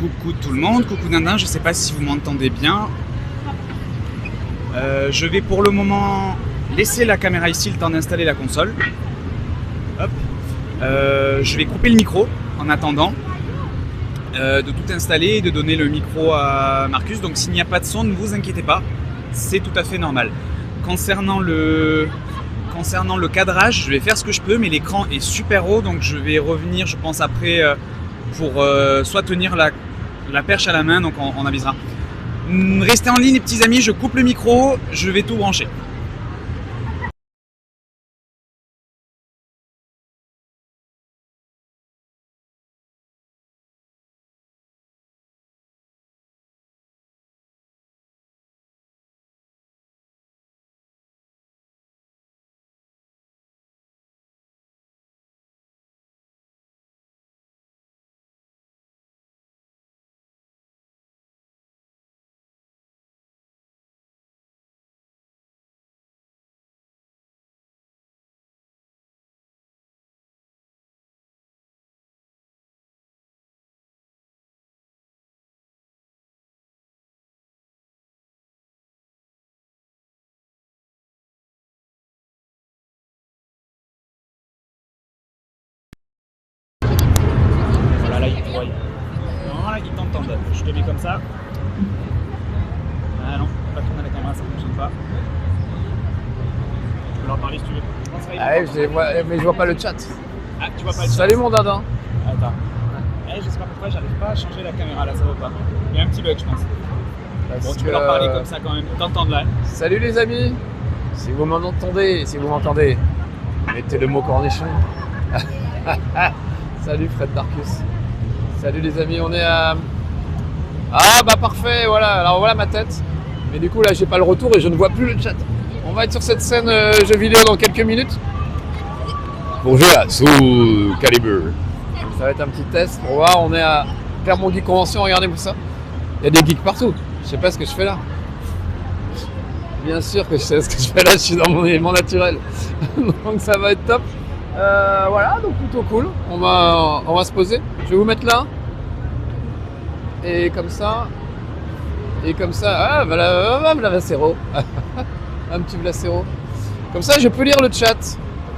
Coucou tout le monde, coucou Nandin, je sais pas si vous m'entendez bien. Je vais pour le moment laisser la caméra ici le temps d'installer la console. Hop. Je vais couper le micro en attendant de tout installer et de donner le micro à Marcus. Donc s'il n'y a pas de son, ne vous inquiétez pas, c'est tout à fait normal. Concernant le cadrage, je vais faire ce que je peux, mais l'écran est super haut, donc je vais revenir, je pense, après pour soit tenir la perche à la main, donc on avisera. Restez en ligne les petits amis, je coupe le micro, je vais tout brancher. Là, ils te voient. Non, là, ils t'entendent. Je te mets comme ça. Ah non, pas tourner la caméra, ça ne fonctionne pas. Tu peux leur parler si tu veux. Ah ouais, mais je vois pas le chat. Ah, tu vois pas le chat. Salut mon dindin. Attends. Je sais pas pourquoi, j'arrive pas à changer la caméra là, ça va pas. Il y a un petit bug, je pense. Bon, tu peux leur parler comme ça quand même, t'entends là. Salut les amis. Si vous m'entendez, mettez le mot cornichon. Salut Fred Darkus. Salut les amis, on est à... Ah bah parfait, voilà, alors voilà ma tête. Mais du coup là j'ai pas le retour et je ne vois plus le chat. On va être sur cette scène jeu vidéo dans quelques minutes. Bonjour à Soul Calibur. Ça va être un petit test pour voir, on est à Clermont Geek Convention, regardez-vous ça. Il y a des geeks partout, je sais pas ce que je fais là. Bien sûr que je sais ce que je fais là, je suis dans mon élément naturel. Donc ça va être top. Voilà, donc plutôt cool. On va se poser. Je vais vous mettre là. Et comme ça. Ah, voilà, Vlacero. Un petit Vlacero. Comme ça, je peux lire le chat.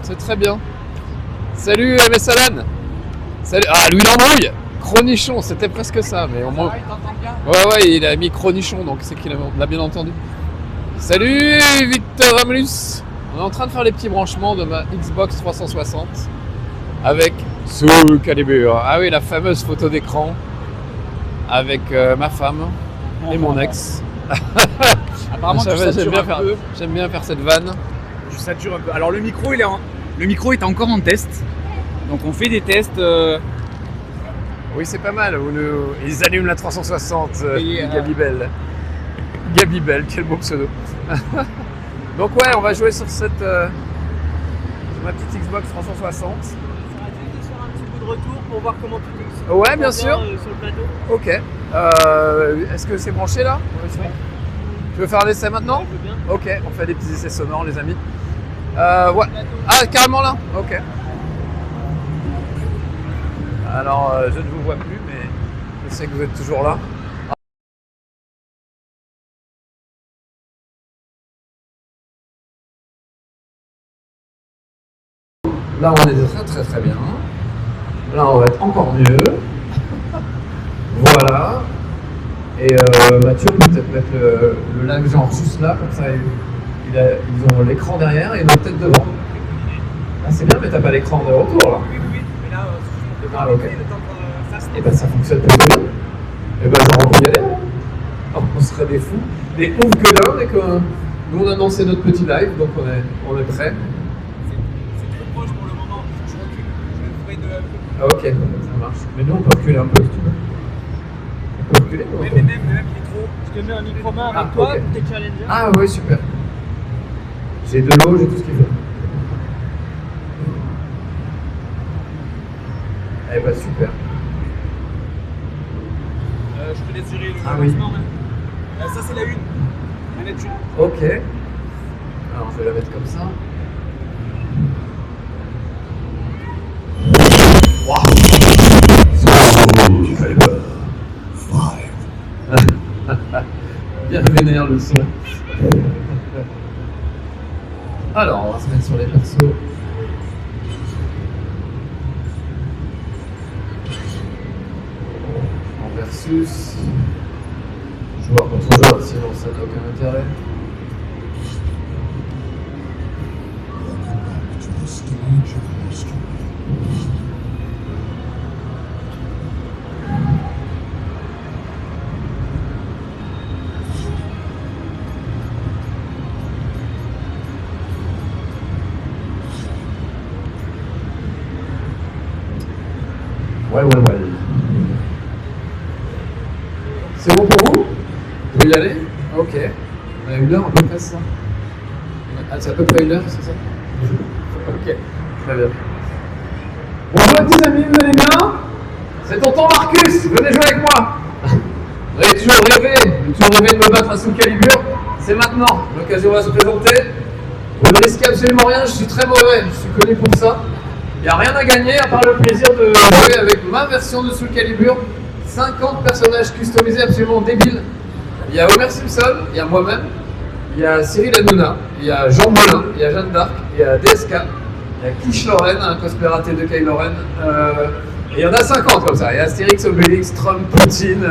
C'est très bien. Salut, MS Alan. Salut. Ah, Louis Lambrouille. Chronichon, c'était presque ça. Mais au moins. Ouais, il a mis Chronichon, donc c'est qu'il l'a bien entendu. Salut, Victor Amulus. On est en train de faire les petits branchements de ma Xbox 360 avec Soul Calibur. Ah oui, la fameuse photo d'écran avec ma femme et mon ex. Apparemment, j'aime bien faire cette vanne. Je sature un peu. Alors le micro est encore en test. Donc on fait des tests. Oui, c'est pas mal. Ils allument la 360. Gabibel. Gabibel, quel beau pseudo. Donc ouais, on va jouer sur cette ma petite Xbox 360. Ça va être sur un petit bout de retour pour voir comment tu te Ouais, bien sûr. Sur le plateau. Ok. Est-ce que c'est branché là? Ouais. Tu veux faire un essai maintenant? Ouais, je veux bien. Ok, on fait des petits essais sonores les amis. Ouais. Ah, carrément là? Ok. Alors, je ne vous vois plus, mais je sais que vous êtes toujours là. Là, on est très très bien. Là, on va être encore mieux. Voilà. Et Mathieu peut peut-être mettre le live genre juste là, comme ça ils ont l'écran derrière et notre tête devant. Ah, c'est bien, mais t'as pas l'écran de retour là. Oui, mais là, je peux Ah, pas ok. le temps que ça se Et ben ça fonctionne plutôt bien. Et ben genre on peut y aller. Hein. On serait des fous, des ouf que d'un, et que nous on a annoncé notre petit live, donc on est prêt. C'est trop proche pour le moment. Je recule. Je ferai de. Ah ok, ça marche. Mais nous on peut reculer un peu si tu veux. On peut reculer ou Oui, on mais peut... même il est trop. Je te mets un micro-main avec Ah, toi, ok. t'es challenger. Ah oui, super. J'ai de l'eau, j'ai tout ce qu'il faut. Eh ben super. Je te laisse gérer le Ah oui. lancement. Ça c'est la une. Manette une. Ok. Alors je vais la mettre comme ça. Waouh. bien vénère le son. Alors, on va se mettre sur les persos. En versus. Joueur contre joueur, sinon ça n'a aucun intérêt. Ouais. C'est bon pour vous? Vous pouvez y aller? Ok. On a 1 heure à peu près, ça? Ah, c'est à peu près 1 heure, c'est ça? Ok, très bien. Bonjour les petits amis, vous allez bien? C'est tonton Marcus, venez jouer avec moi. J'ai toujours rêvé de me battre à Soul Calibur. C'est maintenant, l'occasion va se présenter. Vous ne risquez absolument rien, je suis très mauvais, je suis connu pour ça. Il n'y a rien à gagner à part le plaisir de jouer avec ma version de Soul Calibur. 50 personnages customisés absolument débiles. Il y a Homer Simpson, il y a moi-même, il y a Cyril Hanouna, il y a Jean Moulin, il y a Jeanne d'Arc, il y a DSK, il y a Quiche Lorraine, un cosplay raté de Kyle Lorraine. Et il y en a 50 comme ça. Il y a Astérix, Obélix, Trump, Poutine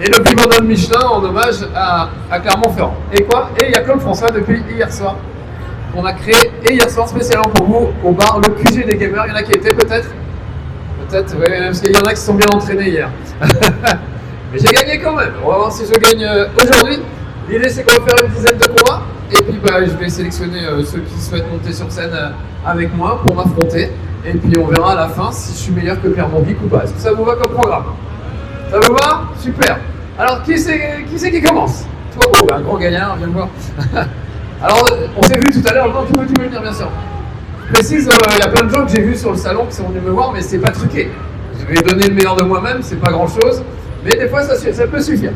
et le plus grand homme Michelin en hommage à Clermont-Ferrand. Et quoi? Et il y a Claude François depuis hier soir qu'on a créé, et hier soir spécialement pour vous, au bar Le QG des Gamers. Il y en a qui étaient peut-être, oui, parce qu'il y en a qui se sont bien entraînés hier. Mais j'ai gagné quand même. On va voir si je gagne aujourd'hui. L'idée c'est qu'on va faire une dizaine de combats. Et puis je vais sélectionner ceux qui souhaitent monter sur scène avec moi pour m'affronter. Et puis on verra à la fin si je suis meilleur que Clermont Geek ou pas. Est-ce que ça vous va comme programme? Ça vous va? Super. Alors qui c'est qui commence? Toi, un grand gagnant, viens me voir. Alors on s'est vu tout à l'heure, non, tu peux venir bien sûr. Je précise, il y a plein de gens que j'ai vus sur le salon qui sont venus me voir, mais c'est pas truqué. Je vais donner le meilleur de moi-même, c'est pas grand chose, mais des fois ça peut suffire.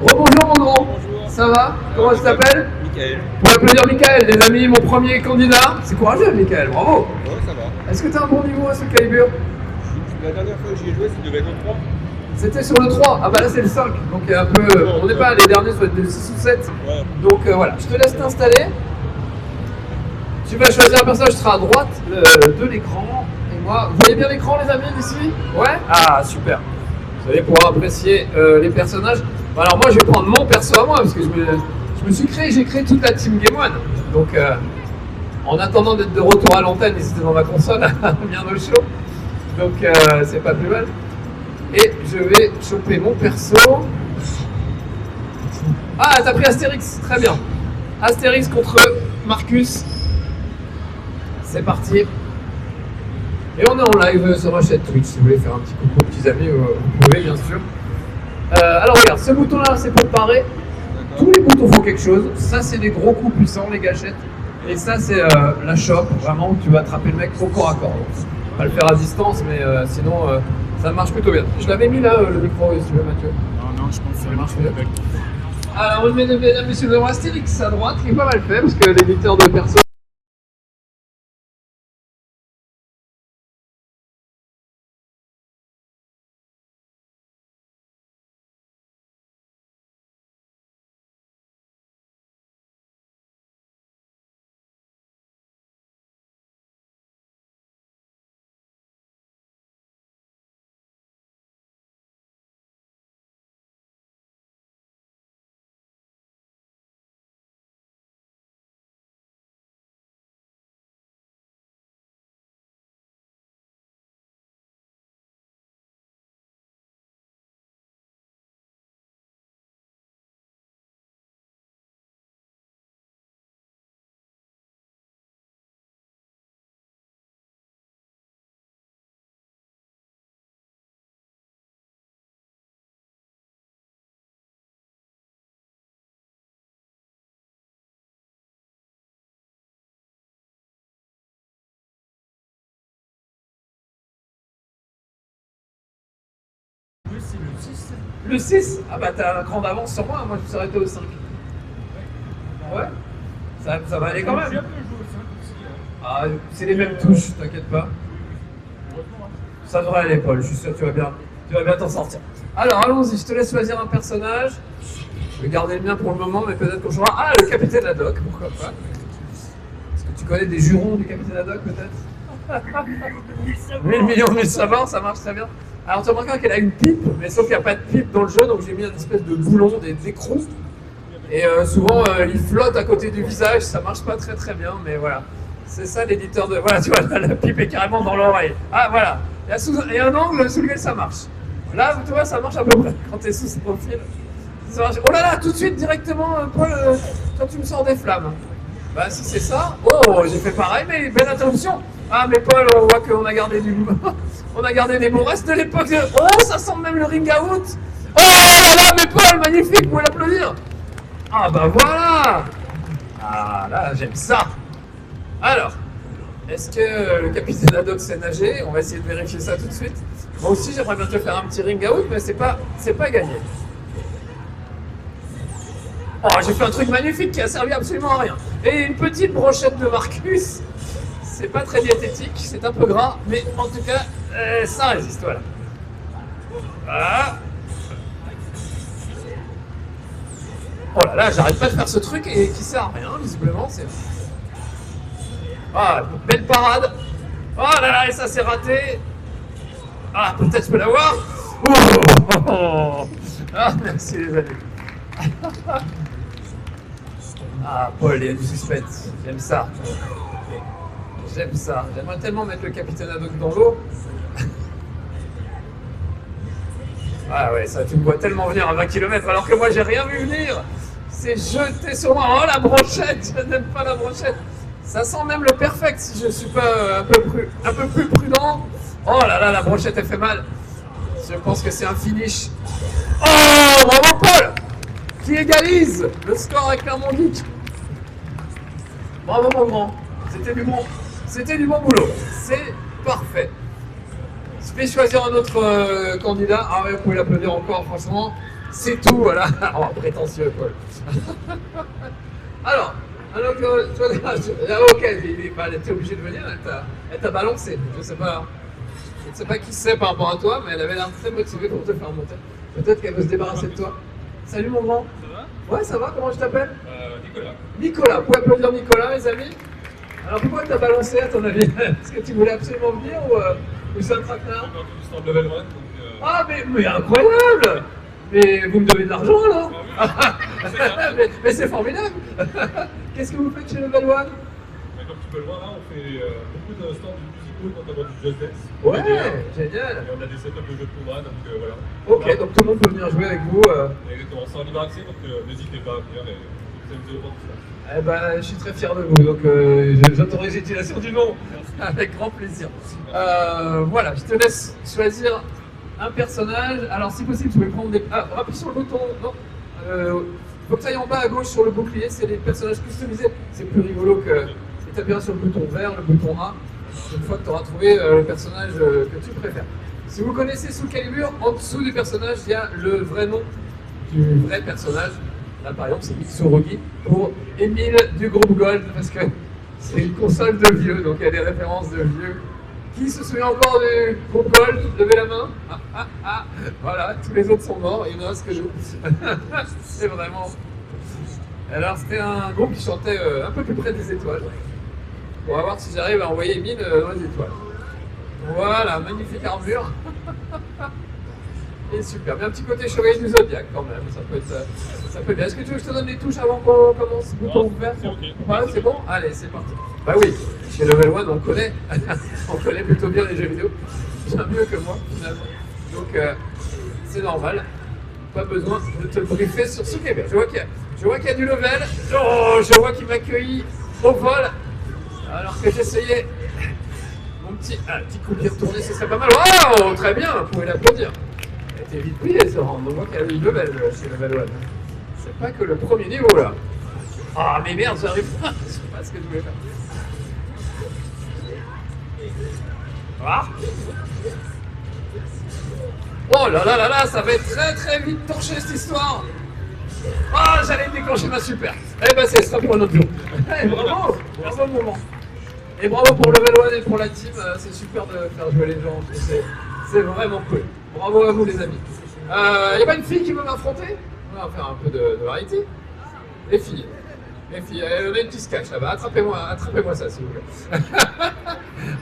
Rebonjour mon grand. Bonjour. Ça va? Comment tu t'appelles? Michael. Pour applaudir Michael, les amis, mon premier candidat. C'est courageux Michael, bravo. Ouais, ça va. Est-ce que tu as un bon niveau à ce Calibur? La dernière fois que j'y ai joué, ça devait être au 3. C'était sur le 3, ah bah là c'est le 5, donc un peu, on n'est pas les derniers, ça doit être le 6 ou 7. Ouais. Donc voilà, je te laisse t'installer. Tu vas choisir un personnage qui sera à droite de l'écran. Et moi, vous voyez bien l'écran les amis d'ici? Ouais? Ah super. Vous allez pouvoir apprécier les personnages. Bon, alors moi je vais prendre mon perso à moi parce que j'ai créé toute la team Game One. Donc en attendant d'être de retour à l'antenne, ils étaient dans ma console bien au chaud. Donc c'est pas plus mal. Et je vais choper mon perso. Ah, t'as pris Astérix, très bien. Astérix contre Marcus. C'est parti. Et on est en live sur ma chaîne Twitch. Si vous voulez faire un petit coucou aux petits amis, vous pouvez bien sûr. Alors regarde, ce bouton-là, c'est pour parer. Tous les boutons font quelque chose. Ça, c'est des gros coups puissants, les gâchettes. Et ça, c'est la chope, vraiment, où tu vas attraper le mec au corps à corps. On va le faire à distance, mais sinon, ça marche plutôt bien. Je l'avais mis là, le micro, si tu veux, Mathieu. Non, je pense que ça marche mieux. Alors, on met mesdames et messieurs devant Astérix à droite, qui est pas mal fait, parce que l'éditeur de perso. C'est le 6. Le 6? Ah bah t'as un cran d'avance sur moi, moi je me suis arrêté au 5. Ouais? Ça va aller quand même. J'ai un peu joué au 5 aussi. Ah, c'est les mêmes touches, t'inquiète pas. Ça devrait aller, Paul, je suis sûr que tu vas bien t'en sortir. Alors allons-y, je te laisse choisir un personnage. vais garder le mien pour le moment, mais peut-être qu'on changera. Ah, le capitaine Haddock, pourquoi pas. Est-ce que tu connais des jurons du capitaine Haddock, peut-être 1000 millions de sabords, ça marche très bien. Alors tu remarqueras qu'elle a une pipe, mais sauf qu'il n'y a pas de pipe dans le jeu, donc j'ai mis une espèce de boulon, des écrous. Et souvent, il flotte à côté du visage, ça marche pas très très bien, mais voilà. C'est ça l'éditeur de... Voilà, tu vois, la pipe est carrément dans l'oreille. Ah, voilà. Il y a un angle sous lequel ça marche. Là, tu vois, ça marche à peu près quand tu es sous ce profil. Ça marche. Oh là là, tout de suite, directement, Paul, quand tu me sors des flammes. Bah, si c'est ça... Oh, j'ai fait pareil, mais belle interruption. Ah, mais Paul, on voit qu'on a gardé du... on a gardé des bons restes de l'époque. Oh, ça sent même le ring out. Oh là là, mais Paul, magnifique, vous pouvez l'applaudir. Ah bah voilà. Ah là, j'aime ça. Alors, est-ce que le capitaine Haddock sait nager? On va essayer de vérifier ça tout de suite. Moi aussi, j'aimerais bien te faire un petit ring out, mais c'est pas gagné. Oh, j'ai fait un truc magnifique qui a servi absolument à rien. Et une petite brochette de Marcus. C'est pas très diététique, c'est un peu gras, mais en tout cas, ça résiste, voilà. Voilà. Oh là là, j'arrête pas de faire ce truc et qui sert à rien, visiblement. Ah, belle parade. Oh là là, et ça s'est raté. Ah, peut-être je peux l'avoir. Oh. Ah, merci les amis. Ah, Paul, il y a du suspense. J'aime ça. J'aime ça. J'aimerais tellement mettre le capitaine Haddock dans l'eau. Ah ouais, ça, tu me vois tellement venir à 20 km alors que moi, j'ai rien vu venir. C'est jeté sur moi. Oh, la brochette. Je n'aime pas la brochette. Ça sent même le perfect si je ne suis pas un peu plus prudent. Oh là là, la brochette, elle fait mal. Je pense que c'est un finish. Oh, bravo Paul, qui égalise le score avec Clermont Geek. Bravo mon grand. C'était du bon boulot. C'est parfait. Je vais choisir un autre candidat. Ah ouais, vous pouvez l'applaudir encore, franchement. C'est tout, voilà. Oh, prétentieux, Paul. Alors, ok, elle était obligée de venir, elle t'a balancé. Je ne sais pas qui c'est par rapport à toi, mais elle avait l'air très motivée pour te faire monter. Peut-être qu'elle veut se débarrasser de toi. Salut mon grand. Ça va? Ouais, ça va, comment je t'appelle? Nicolas. Nicolas, vous pouvez applaudir Nicolas, les amis? Alors pourquoi t'as balancé à ton avis? Est-ce que tu voulais absolument venir ou c'est un traquenard? J'ai entendu ce level 1, donc... Ah mais incroyable! Mais vous me devez de l'argent alors? Mais c'est formidable! Qu'est-ce que vous faites chez Level 1? Comme tu peux le voir, là, on fait beaucoup de stands musicaux, notamment du Just Dance. Ouais, génial! Et on a des setups de jeux de combat, donc voilà. Ok, donc tout le monde peut venir jouer avec vous. Exactement, c'est en libre accès, donc n'hésitez pas à venir et vous amusez autant tout ça. Eh ben, je suis très fier de vous, donc j'autorise l'utilisation du nom avec grand plaisir. Voilà, je te laisse choisir un personnage. Alors, si possible, tu peux prendre des. Ah, appuie sur le bouton. Non. Faut que tu ailles en bas à gauche sur le bouclier, c'est les personnages customisés. C'est plus rigolo que tu appuies sur le bouton vert, le bouton A, une fois que tu auras trouvé le personnage que tu préfères. Si vous connaissez Soul Calibur, en dessous du personnage, il y a le vrai nom du vrai personnage. Là, par exemple, c'est Mitsurugi pour Émile du groupe Gold, parce que c'est une console de vieux, donc il y a des références de vieux. Qui se souvient encore du groupe Gold? Levez la main. Voilà, tous les autres sont morts, il ne reste que nous. C'est vraiment... Alors, c'était un groupe qui chantait un peu plus près des étoiles. On va voir si j'arrive à envoyer Émile dans les étoiles. Voilà, magnifique armure. Et super, bien un petit côté chevalier du Zodiac quand même, ça peut être bien. Est-ce que tu veux que je te donne les touches avant qu'on commence? Bouton ouvert? C'est ok. Ouais, c'est bon? Allez, c'est parti. Bah oui, chez Level 1, on connaît. On connaît plutôt bien les jeux vidéo. Bien mieux que moi, finalement. Donc, c'est normal. Pas besoin de te briefer sur ce qu'est bien. Je vois qu'il y a du level. Oh, je vois qu'il m'accueille au vol. Alors que j'essayais mon petit coup de pied retourné, ce serait pas mal. Waouh, très bien, vous pouvez l'applaudir. Elle était vite pliée ce round, on voit qu'il y a du level chez Level 1. C'est pas que le premier niveau là. Ah mais merde, j'arrive pas, je sais pas ce que je voulais faire. Ah. Oh là là là là, ça va être très très vite torché cette histoire. Ah, j'allais déclencher ma super. Eh ben, ça sera pour un autre jour. Eh, bravo, bravo le moment. Et bravo pour Level 1 et pour la team, c'est super de faire jouer les gens. C'est vraiment cool. Bravo à vous les amis. Y a pas une fille qui veut m'affronter? On va faire un peu de variété. Les filles, on a une petite cache là-bas. Attrapez-moi ça, s'il vous plaît.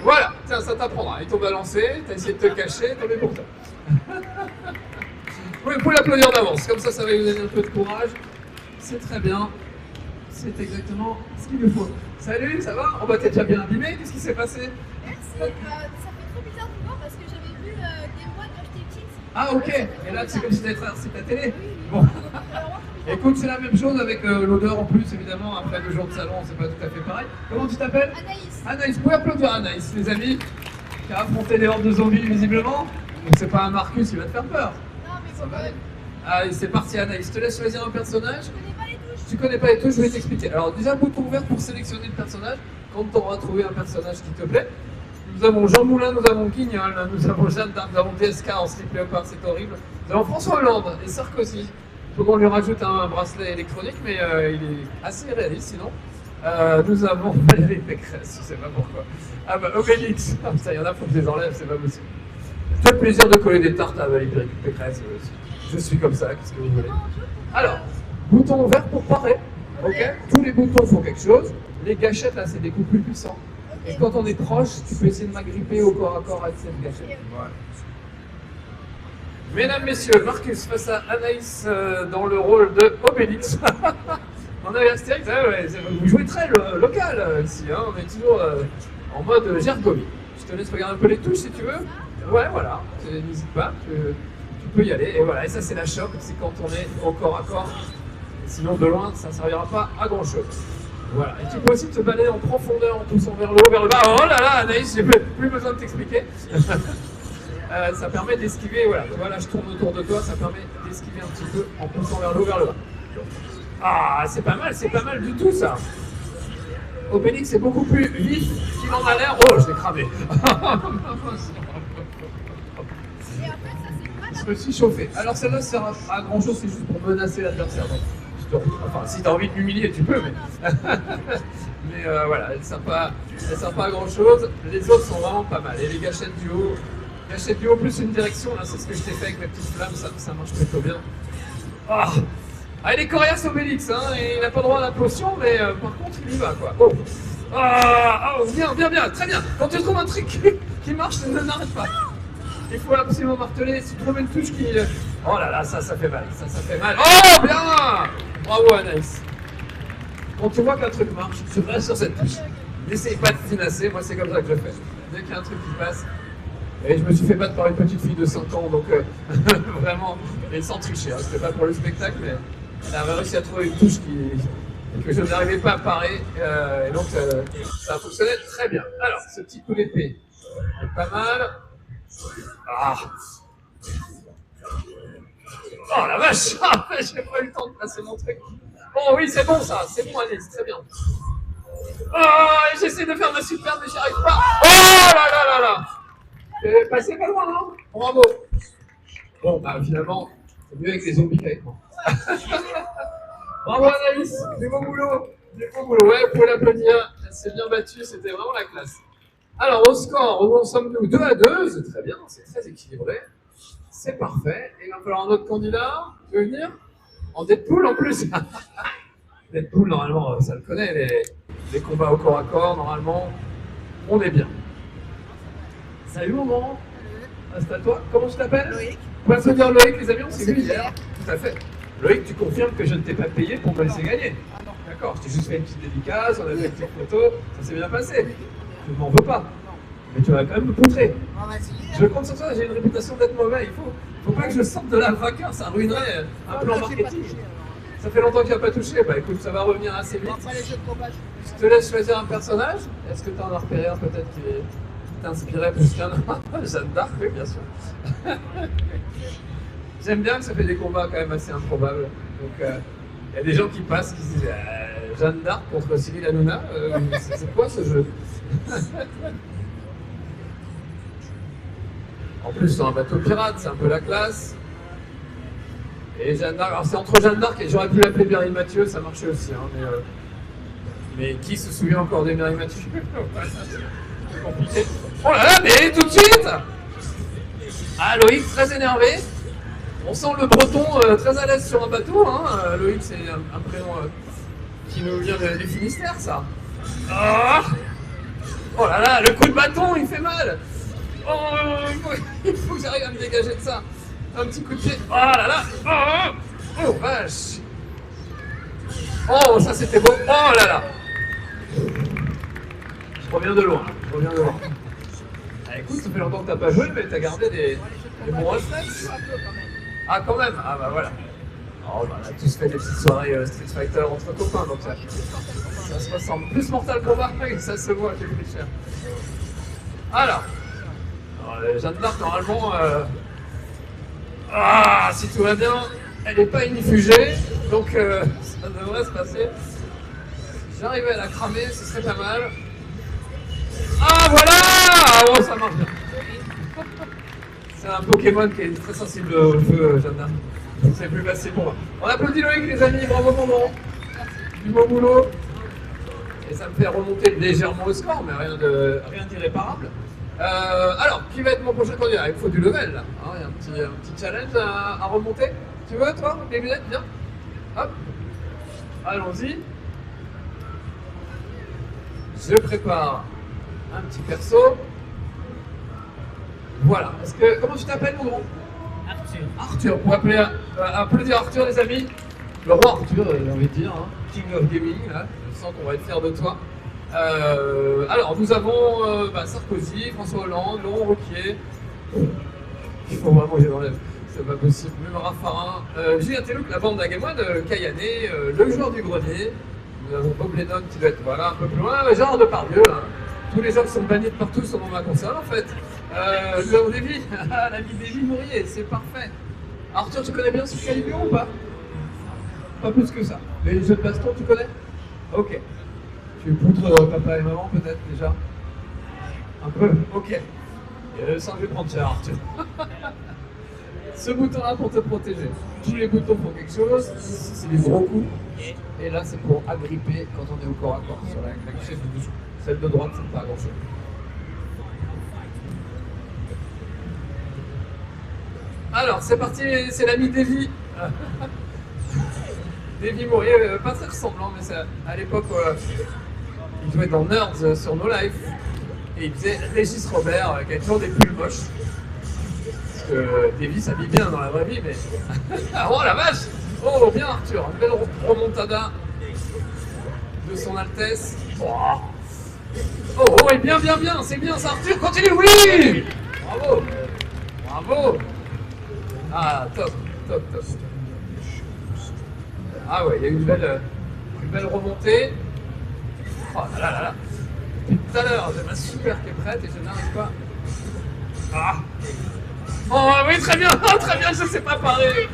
Voilà, tiens, ça t'apprendra. Ils t'ont balancé, t'as essayé de te cacher, tombé pour toi. Vous pouvez l'applaudir d'avance, comme ça va vous donner un peu de courage. C'est très bien. C'est exactement ce qu'il nous faut. Salut, ça va? On va t'être déjà bien abîmé. Qu'est-ce qui s'est passé? Merci, ça fait trop bizarre de vous voir parce que j'avais vu des mois quand j'étais petite. Ah ok, et là c'est comme si t'avais traversé ta télé. Oui. Bon. Écoute, c'est la même chose avec l'odeur en plus, évidemment. Après 2 jours de salon, c'est pas tout à fait pareil. Comment tu t'appelles? Anaïs. Anaïs, vous pouvez applaudir Anaïs, les amis, qui a affronté des hordes de zombies visiblement. Donc c'est pas un Marcus qui va te faire peur. Non, mais Ça bon, va aller. Allez, c'est parti Anaïs, je te laisse choisir un personnage. je connais pas les touches. Tu connais pas les touches, je vais t'expliquer. Alors déjà, bouton vert pour sélectionner le personnage. Quand tu auras trouvé un personnage qui te plaît. Nous avons Jean Moulin, nous avons Guignol, nous avons Jeanne d'Arc, nous avons DSK en slip léopard, c'est horrible. Nous avons François Hollande et Sarkozy. Il faut qu'on lui rajoute un bracelet électronique, mais il est assez réaliste sinon. Nous avons Valérie Pécresse, je sais pas pourquoi. Ah bah Obélix, ah, ça y en a, faut que je les enlève, c'est pas possible. J'ai le plaisir de coller des tartes à Valérie Pécresse. Je suis comme ça, qu'est-ce que vous voulez? Alors, bouton vert pour parer, ok? Tous les boutons font quelque chose. Les gâchettes là, c'est des coups plus puissants. Et quand on est proche, tu peux essayer de m'agripper au corps à corps avec cette gâchette. Voilà. Mesdames, messieurs, Marcus face à Anaïs dans le rôle de Obélix. On avait Astérix, ouais, vous jouez très local ici, hein, on est toujours en mode Gergovie. Je te laisse regarder un peu les touches si tu veux. Ouais, voilà, n'hésite pas, tu peux y aller. Et voilà, et ça c'est la choc, c'est quand on est au corps à corps. Sinon de loin, ça ne servira pas à grand chose. Voilà, et tu peux aussi te balader en profondeur en poussant vers le haut, vers le bas. Oh là là, Anaïs, j'ai plus besoin de t'expliquer. Ça permet d'esquiver, voilà, tu vois, là je tourne autour de toi, ça permet d'esquiver un petit peu en poussant vers le haut, vers le bas. Ah, c'est pas mal du tout ça. Obélix est beaucoup plus vif qu'il en a l'air. Oh, je l'ai cramé. Et après, ça, c'est pas Je me suis chauffé. Alors celle-là sert à grand chose, c'est juste pour menacer l'adversaire. Enfin, si t'as envie de m'humilier, tu peux, mais. Mais voilà, elle sert pas à grand chose. Les autres sont vraiment pas mal. Et les gâchettes du haut. Gâchettes du haut plus une direction, là, c'est ce que je t'ai fait avec mes petites flammes, ça marche plutôt bien. Ah, il est coriace Obélix, hein, et il n'a pas droit à la potion, mais par contre il y va quoi. Oh, bien, très bien. Quand tu trouves un truc qui marche, n'arrête pas. Il faut absolument marteler. Si tu trouves une touche qui. Oh là là, ça fait mal, ça fait mal. Oh, bien. Bravo Anaïs. Quand tu vois qu'un truc marche, tu restes sur cette touche. N'essaye pas de finasser, moi c'est comme ça que je fais. Dès qu'il y a un truc qui passe. Et je me suis fait battre par une petite fille de 5 ans, donc vraiment, et sans tricher, hein, c'était pas pour le spectacle, mais elle avait réussi à trouver une touche que je n'arrivais pas à parer, et donc ça a fonctionné très bien. Alors, ce petit coup d'épée est pas mal. Ah. Oh la vache, j'ai pas eu le temps de passer mon truc. Bon oui, c'est bon ça, c'est bon Alice, très bien. Oh, j'essaie de faire ma superbe, mais j'y arrive pas. Oh là là là là. Passez pas loin, non? Bravo! Bon, bah finalement, c'est mieux avec les zombies qu'avec moi. Bravo Anaïs, du beau boulot! Ouais, vous pouvez l'applaudir, elle s'est bien battue, c'était vraiment la classe. Alors, au score, où en sommes-nous? 2-2, c'est très bien, c'est très équilibré. C'est parfait. Et il va falloir un autre candidat. Tu veux venir? En Deadpool en plus. Deadpool, normalement, ça le connaît, les combats au corps à corps, normalement, on est bien. Salut maman. C'est à toi. Comment tu t'appelles? Loïc. On va se dire Loïc, les amis, on s'est vu hier. Tout à fait. Loïc, tu confirmes que je ne t'ai pas payé pour me laisser gagner? Ah non. D'accord, je t'ai juste fait une petite dédicace, on a fait une petite photo, ça s'est bien passé. Je ne m'en veux pas. Mais tu vas quand même me poutrer. Je compte sur toi, j'ai une réputation d'être mauvais. Il faut pas que je sorte de la vainqueur, ça ruinerait un plan marketing. Ça fait longtemps qu'il n'a pas touché. Bah écoute, ça va revenir assez vite. Je te laisse choisir un personnage. Est-ce que tu en as repéré un peut-être qui t'inspirait plus qu'un autre? Jeanne d'Arc, oui, bien sûr. J'aime bien que ça fait des combats quand même assez improbables. Donc il y a des gens qui passent, qui se disent Jeanne d'Arc contre Cyril Hanouna, c'est quoi ce jeu? En plus, sur un bateau pirate, c'est un peu la classe. Et Jeanne d'Arc, alors c'est entre Jeanne d'Arc et j'aurais pu l'appeler Mireille Mathieu, ça marchait aussi. Hein, mais qui se souvient encore de Mireille Mathieu? C'est compliqué. Oh là là, mais tout de suite! Ah, Loïc, très énervé. On sent le breton très à l'aise sur un bateau. Hein. Loïc, c'est un prénom qui nous vient du Finistère, ça. Ah, oh là là, le coup de bâton, il fait mal. Oh, il faut que j'arrive à me dégager de ça. Un petit coup de pied. Oh là là. Oh, oh vache. Oh, ça c'était beau. Oh là là. Je reviens de loin. Ah, écoute, ça fait longtemps que t'as pas joué, mais t'as gardé des bons réflexes. Ah, quand même. Ah bah voilà. Oh, bah, on a tous fait des petites soirées Street Fighter entre copains, donc ça se ressemble. Plus Mortal Kombat, oui, ça se voit, j'ai pris cher. Alors Jeanne d'Arc, normalement, si tout va bien, elle n'est pas inifugée, donc ça devrait se passer. Si j'arrivais à la cramer, ce serait pas mal. Ah voilà. Oh, ça marche bien. C'est un Pokémon qui est très sensible au feu, Jeanne d'Arc. Donc c'est plus facile pour moi. On applaudit Loïc, les amis, bravo mon nom. Du beau boulot. Et ça me fait remonter légèrement au score, mais rien d'irréparable. Alors, qui va être mon prochain candidat? Il faut du level là. Hein, il y a un petit challenge à remonter. Tu veux, toi, les lunettes? Viens. Hop. Allons-y. Je prépare un petit perso. Voilà. Comment tu t'appelles, mon nom? Arthur, vous pouvez applaudir Arthur, les amis. Le roi Arthur, j'ai envie de dire, hein. King of Gaming, là. Je sens qu'on va être fiers de toi. Alors, nous avons Sarkozy, François Hollande, Laurent Ruquier. Il faut vraiment que j'enlève, c'est pas possible. Même Raffarin, Julien Tellouk, la bande d'Agamon, Kayané, le joueur du grenier. Nous avons Bob Lennon qui doit être voilà, un peu plus loin. Gérard Depardieu, hein. Tous les gens qui sont bannis de partout sont dans ma console en fait. Nous avons Davy, l'ami Davy Mourier, c'est parfait. Arthur, tu connais bien ce Calibur ou pas? Pas plus que ça. Les jeux de baston, tu connais? Ok. Tu poutres papa et maman peut-être déjà? Un peu? Ok. Et ça, je vais prendre cher, Arthur. Ce bouton-là pour te protéger. Tous les boutons font quelque chose. Ici, c'est des gros coups. Et là, c'est pour agripper quand on est au corps à corps sur la gâchette du dessous. Celle de droite, c'est pas grand-chose. Alors, c'est parti, c'est l'ami Davy. Davy Mourier, pas très ressemblant, mais à l'époque, il jouait dans Nerds sur No Life. Et il faisait Régis Robert, qui a toujours des pulls moches. Parce que Davy s'habille bien dans la vraie vie, mais. Oh la vache! Oh, bien Arthur, une belle remontada de son Altesse. Oh, et bien, c'est bien ça, Arthur, continue, oui! Bravo! Ah, top. Ah ouais, il y a eu une belle remontée. Oh là. Depuis tout à l'heure, j'ai ma super qui est prête et je n'arrive pas. Ah! Oh oui, très bien, je ne sais pas parer.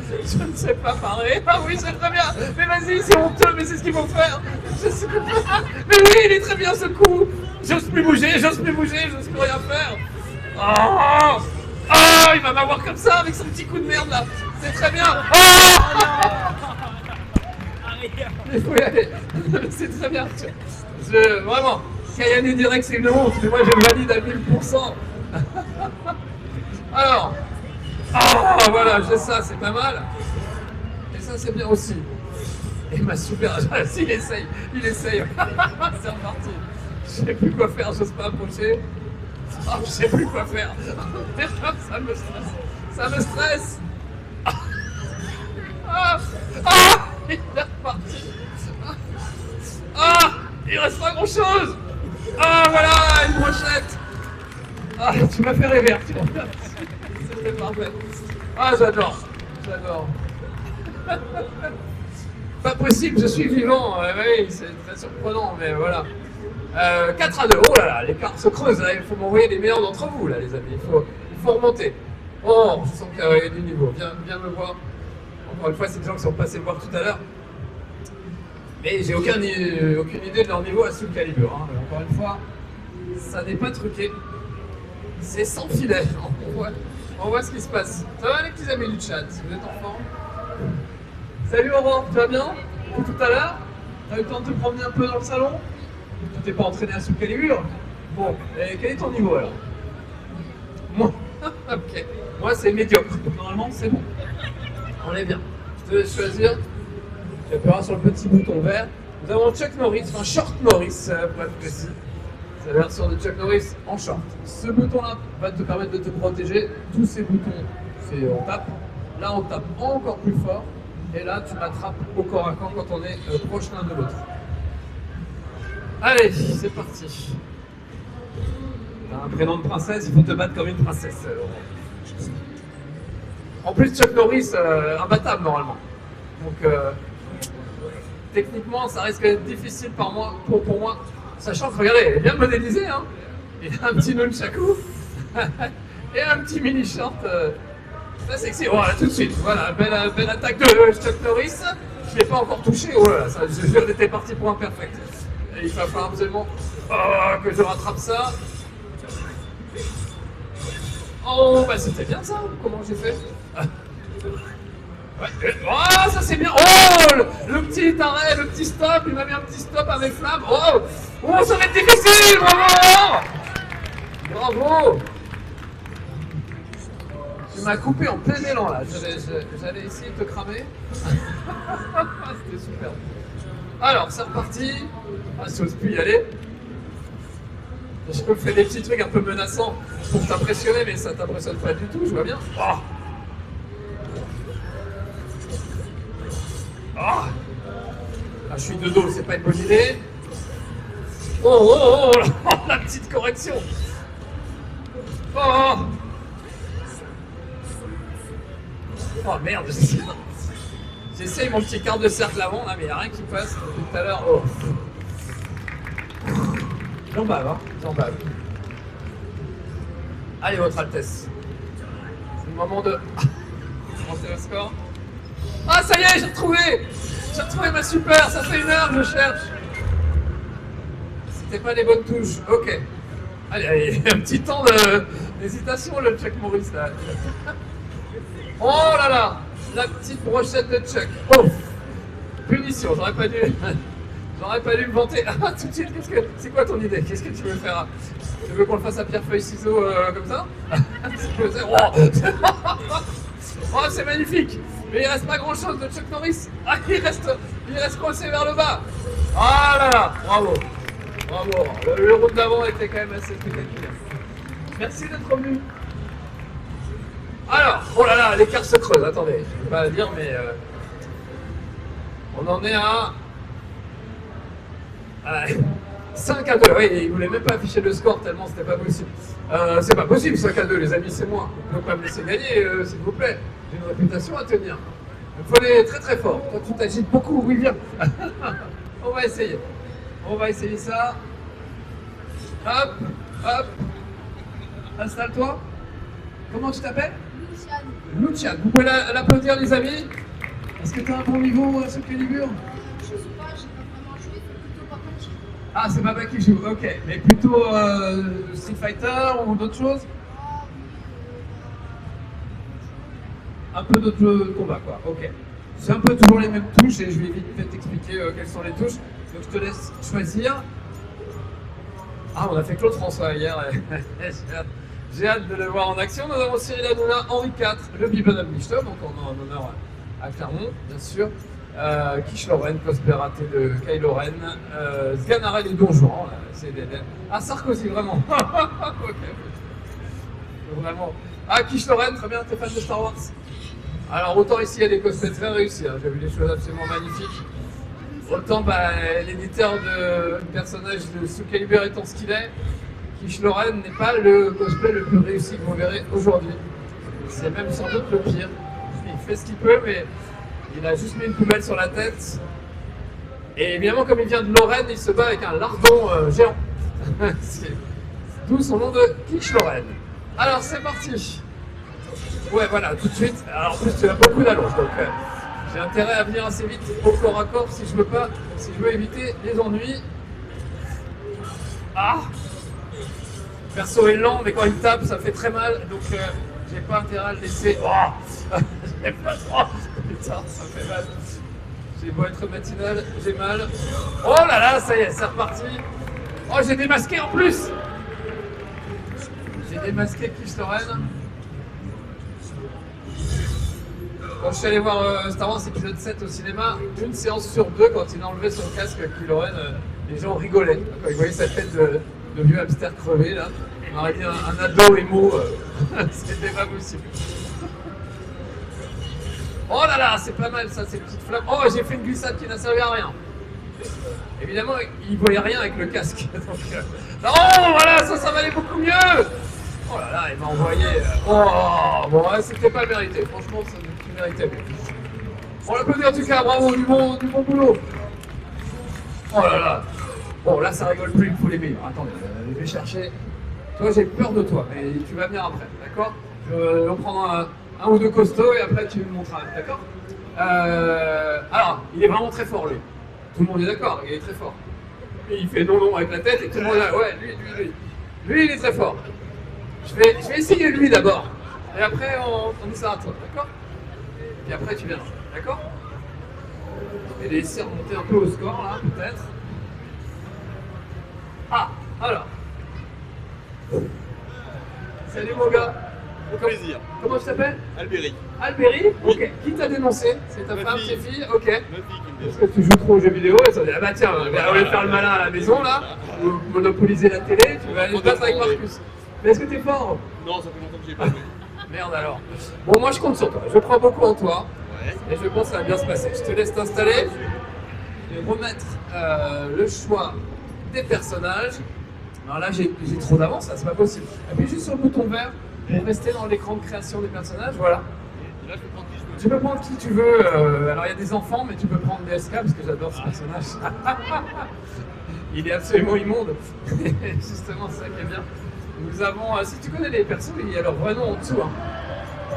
Ah oui, c'est très bien. Mais vas-y, c'est honteux, mais c'est ce qu'il faut faire. Mais oui, il est très bien ce coup. J'ose plus bouger, j'ose plus rien faire. Oh, il va m'avoir comme ça avec son petit coup de merde là. C'est très bien. Il faut y aller. C'est très bien. Vraiment, Kayané dirait que c'est une honte, mais moi je le valide à 1000%. Alors, voilà, j'ai ça, c'est pas mal. Et ça, c'est bien aussi. Et ma super... il essaye. C'est reparti. Je sais plus quoi faire, j'ose pas approcher. Je sais plus quoi faire. Ça me stresse. Il est reparti. Il reste pas grand chose. Voilà, une brochette. Tu m'as fait rêver, Arthur. C'était parfait. J'adore. Pas possible, je suis vivant. Oui, c'est très surprenant, mais voilà. 4-2. Oh là là, l'écart se creuse. Là. Il faut m'envoyer les meilleurs d'entre vous, là, les amis. Il faut remonter. Oh, je sens qu'il y a du niveau. Viens me voir. Encore une fois, c'est des gens qui sont passés me voir tout à l'heure. Mais j'ai aucune idée de leur niveau à Soul Calibur. Hein. Mais encore une fois, ça n'est pas truqué. C'est sans filet. On voit ce qui se passe. Ça va les petits amis du chat, vous êtes en forme? Salut Aurore, tu vas bien? Tout à l'heure? T'as eu le temps de te promener un peu dans le salon? Tu t'es pas entraîné à Soul Calibur? Bon, et quel est ton niveau alors? Moi, ok. Moi c'est médiocre, donc normalement c'est bon. On est bien. Je te laisse choisir. Tu appuieras sur le petit bouton vert. Nous avons Chuck Norris, enfin Short Norris pour être précis. C'est la version de Chuck Norris en short. Ce bouton-là va te permettre de te protéger. Tous ces boutons, c'est on tape. Là, on tape encore plus fort. Et là, tu m'attrapes au corps à corps quand on est proche l'un de l'autre. Allez, c'est parti. T'as un prénom de princesse, il faut te battre comme une princesse. En plus, Chuck Norris, imbattable normalement. Donc, techniquement, ça risque d'être difficile pour moi. Sachant que, regardez, elle est bien modélisée. Hein. Il a un petit nunchaku et un petit mini short. Très sexy. Voilà, tout de suite. Voilà, belle attaque de Chuck Norris. Je ne l'ai pas encore touché. Oh là là, ça, je jure, j'étais parti pour un perfect. Et il va falloir absolument que je rattrape ça. Oh, bah c'était bien ça. Comment j'ai fait? Ouais. Oh, ça c'est bien. Oh, le petit arrêt, le petit stop. Il m'a mis un petit stop avec flamme. Oh, ça va être difficile. Bravo. Tu m'as coupé en plein élan là. J'allais essayer de te cramer. C'était super. Alors, c'est reparti. Ah, si j'ose plus y aller. Je me fais des petits trucs un peu menaçants pour t'impressionner, mais ça t'impressionne pas du tout, je vois bien. Ah, je suis de dos, c'est pas une bonne idée. Oh, la petite correction. Oh merde, j'essaye mon petit quart de cercle avant là, mais il n'y a rien qui passe depuis tout à l'heure. Oh. J'en bave, hein, j'en bave. Allez, Votre Altesse. C'est le moment de monter le score. Ah, ça y est, j'ai retrouvé ma super, ça fait 1 heure que je cherche. C'était pas les bonnes touches, ok. Allez, un petit temps d'hésitation, le Chuck Norris là. Oh là là, la petite brochette de Chuck. Oh, punition, j'aurais pas dû me vanter. Ah, tout de suite, c'est quoi ton idée? Qu'est-ce que tu veux faire? Tu veux qu'on le fasse à pierre, feuille, ciseaux comme ça? Oh, c'est magnifique. Mais il reste pas grand chose de Chuck Norris. Ah, il reste coincé vers le bas. Ah là là, bravo. Le round d'avant était quand même assez spectaculaire. Merci d'être venu. Alors, oh là là, l'écart se creuse. Attendez, je ne vais pas le dire, mais on en est à 5-2. Oui, il ne voulait même pas afficher le score tellement c'était pas possible. C'est pas possible, 5-2, les amis, c'est moi. Vous ne pouvez pas me laisser gagner, s'il vous plaît. J'ai une réputation à tenir. Il faut aller très très fort. Toi, tu t'agites beaucoup, oui, viens. On va essayer ça. Hop. Installe-toi. Comment tu t'appelles? Lucian. Vous pouvez l'applaudir, les amis? Est-ce que tu as un bon niveau sur Calibur? Je sais pas, j'ai pas vraiment joué, c'est plutôt papa qui joue. Ah, c'est papa qui joue, ok. Mais plutôt Street Fighter ou d'autres choses? Un peu d'autres combats, quoi, ok. C'est un peu toujours les mêmes touches et je vais vite t'expliquer quelles sont les touches. Donc je te laisse choisir. Ah, on a fait Claude François hier. J'ai hâte de le voir en action. Nous avons Cyril Hanouna, Henri IV, le Bibonum Lichtom, donc on est en honneur à Clermont, bien sûr. Quiche Lorraine, cosplay raté de Kylo Ren, Sganarelle et Don Juan. Ah, Sarkozy, vraiment. Ok. Vraiment. Ah, Quiche Lorraine, très bien, t'es fan de Star Wars? Alors, autant ici, il y a des cosplays très réussis. Hein. J'ai vu des choses absolument magnifiques. Autant, l'éditeur de personnage de Soul Calibur étant ce qu'il est, Quiche Lorraine n'est pas le cosplay le plus réussi que vous verrez aujourd'hui. C'est même sans doute le pire. Il fait ce qu'il peut, mais il a juste mis une poubelle sur la tête. Et évidemment, comme il vient de Lorraine, il se bat avec un lardon géant. D'où son nom de Quiche Lorraine. Alors, c'est parti. Ouais, voilà, tout de suite. Alors, en plus, tu as beaucoup d'allonge, donc j'ai intérêt à venir assez vite au corps à corps si je veux éviter les ennuis. Ah! Perso est lent, mais quand il tape, ça fait très mal, donc j'ai pas intérêt à le laisser. Oh, j'ai pas trop. Putain, ça fait mal. J'ai beau être matinal, j'ai mal. Oh là là, ça y est, c'est reparti. Oh, j'ai démasqué en plus. J'ai démasqué Quiche Lorraine. Quand je suis allé voir Star Wars épisode 7 au cinéma, une séance sur deux, quand il a enlevé son casque Kylo Ren, les gens rigolaient. Quand ils voyaient sa tête de vieux hamster crevé, là, on aurait dit un ado émo. C'était pas possible. Oh là là, c'est pas mal ça, ces petites flammes. Oh, j'ai fait une glissade qui n'a servi à rien. Évidemment, il voyait rien avec le casque. Donc, oh, voilà, ça valait beaucoup mieux. Oh là là, il m'a envoyé. Oh, bon, ouais, c'était pas mérité. Franchement, tu méritais mieux. On l'applaudit en tout cas, bravo, du bon boulot. Oh là là. Bon, là, ça rigole plus, il faut les meilleurs. Attendez, je vais chercher. Toi, j'ai peur de toi, mais tu vas venir après, d'accord? On prendra un ou deux costauds et après tu me montreras, d'accord? Alors, il est vraiment très fort, lui. Tout le monde est d'accord, il est très fort. Et il fait non avec la tête et tout le monde est là. Ouais, lui. Lui, il est très fort. Je vais essayer lui d'abord. Et après, on essaie à toi, d'accord? Et après, tu viendras, d'accord? Je vais laisser remonter un peu au score, là, peut-être. Ah, alors. Salut mon gars. Au plaisir. Comment tu t'appelles? Albéric. Albéric? Oui. Ok. Qui t'a dénoncé? C'est ta Ma femme, fille. tes filles? Ok. Ma fille qui me Est-ce que tu joues trop aux jeux vidéo? Et ça dit, ah bah tiens, on va aller faire le malin à la maison là, ou monopoliser la télé, tu vas aller te battre avec Marcus. Mais est-ce que t'es fort? Non, ça fait longtemps que j'ai pas joué. Merde alors. Bon, moi je compte sur toi, je crois beaucoup en toi, Ouais. et je pense que ça va bien se passer. Je te laisse t'installer et remettre le choix des personnages. Alors là, j'ai trop d'avance, là, c'est pas possible. Appuie juste sur le bouton vert pour rester dans l'écran de création des personnages, voilà. Et là, je peux prendre qui je veux. Tu peux prendre qui tu veux. Alors il y a des enfants, mais tu peux prendre DSK parce que j'adore ce personnage. Il est absolument immonde. Justement, c'est ça qui est bien. Nous avons, si tu connais les persos, il y a leur vrai nom en dessous. Hein.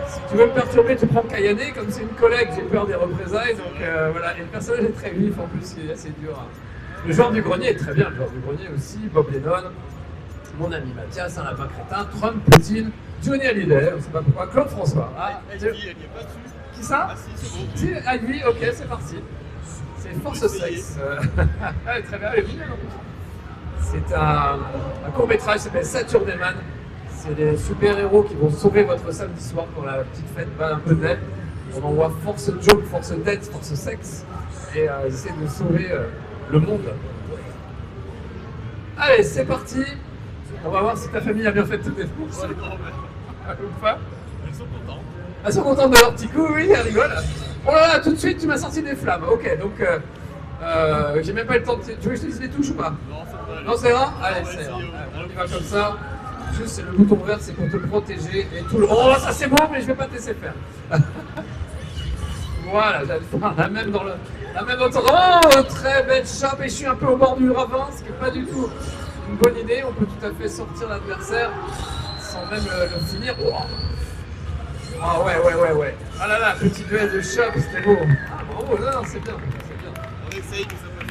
Si tu veux me perturber, tu prends Kayane, comme c'est une collègue, j'ai peur des représailles. Donc voilà, et le personnage est très vif en plus, il est assez dur. Hein. Le joueur du grenier est très bien, le joueur du grenier aussi, Bob Lennon, mon ami Mathias, un lapin crétin, Trump, Poutine, Johnny Hallyday, on ne sait pas pourquoi, Claude François. Ah, Elle n'y est pas dessus. qui ça? Ah si, c'est bon. Si, à lui, ok, c'est parti. C'est Force Sex. Ah, très bien, elle est mignonne en plus. C'est un court-métrage qui s'appelle Saturday Man. C'est des super-héros qui vont sauver votre samedi soir quand la petite fête va un peu d'aide. On envoie Force Joke, Force Dead, Force Sex et ils essaient de sauver le monde. Allez, c'est parti. On va voir si ta famille a bien fait de te défoncer. Ouais, non, mais Ou pas. ils sont contents. Elles sont contentes de leur petit coup, oui, elles rigolent. Oh là là, tout de suite, tu m'as sorti des flammes. Ok, donc j'ai même pas le temps de... Tu veux que je te dise les touches ou pas? Non, ça va aller. Non, c'est vrai? On Allez, va c'est essayer, vrai. ouais. On y va comme ça. Juste, c'est le bouton vert, c'est pour te protéger et tout le... Oh, ça c'est bon, mais je vais pas te laisser faire. Voilà, j'allais faire la même dans le... La même hauteur. Oh, très belle chope, et je suis un peu au bord du ravin, ce qui n'est pas du tout une bonne idée. On peut tout à fait sortir l'adversaire sans même le finir. Oh. Ah ouais. Ah là là, petit duel de choc, c'était beau. Ah bravo, non, c'est bien, c'est bien. On essaye, mais ça fait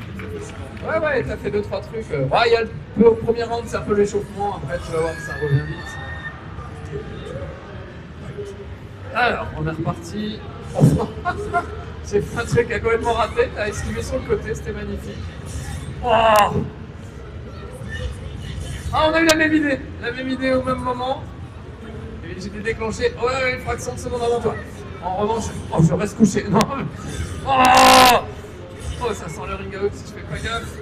longtemps. Ouais, t'as fait 2-3 trucs. Ouais, il y a le premier round, c'est un peu l'échauffement, après tu vas voir que ça revient vite. Alors, on est reparti. J'ai fait un truc qui a complètement raté, t'as esquivé sur le côté, c'était magnifique. Oh, ah, on a eu la même idée au même moment. Et j'ai déclenché, ouais, une fraction de seconde avant toi. En revanche, oh, je reste couché. Non. Oh, ça sent le ring out si je fais pas gaffe.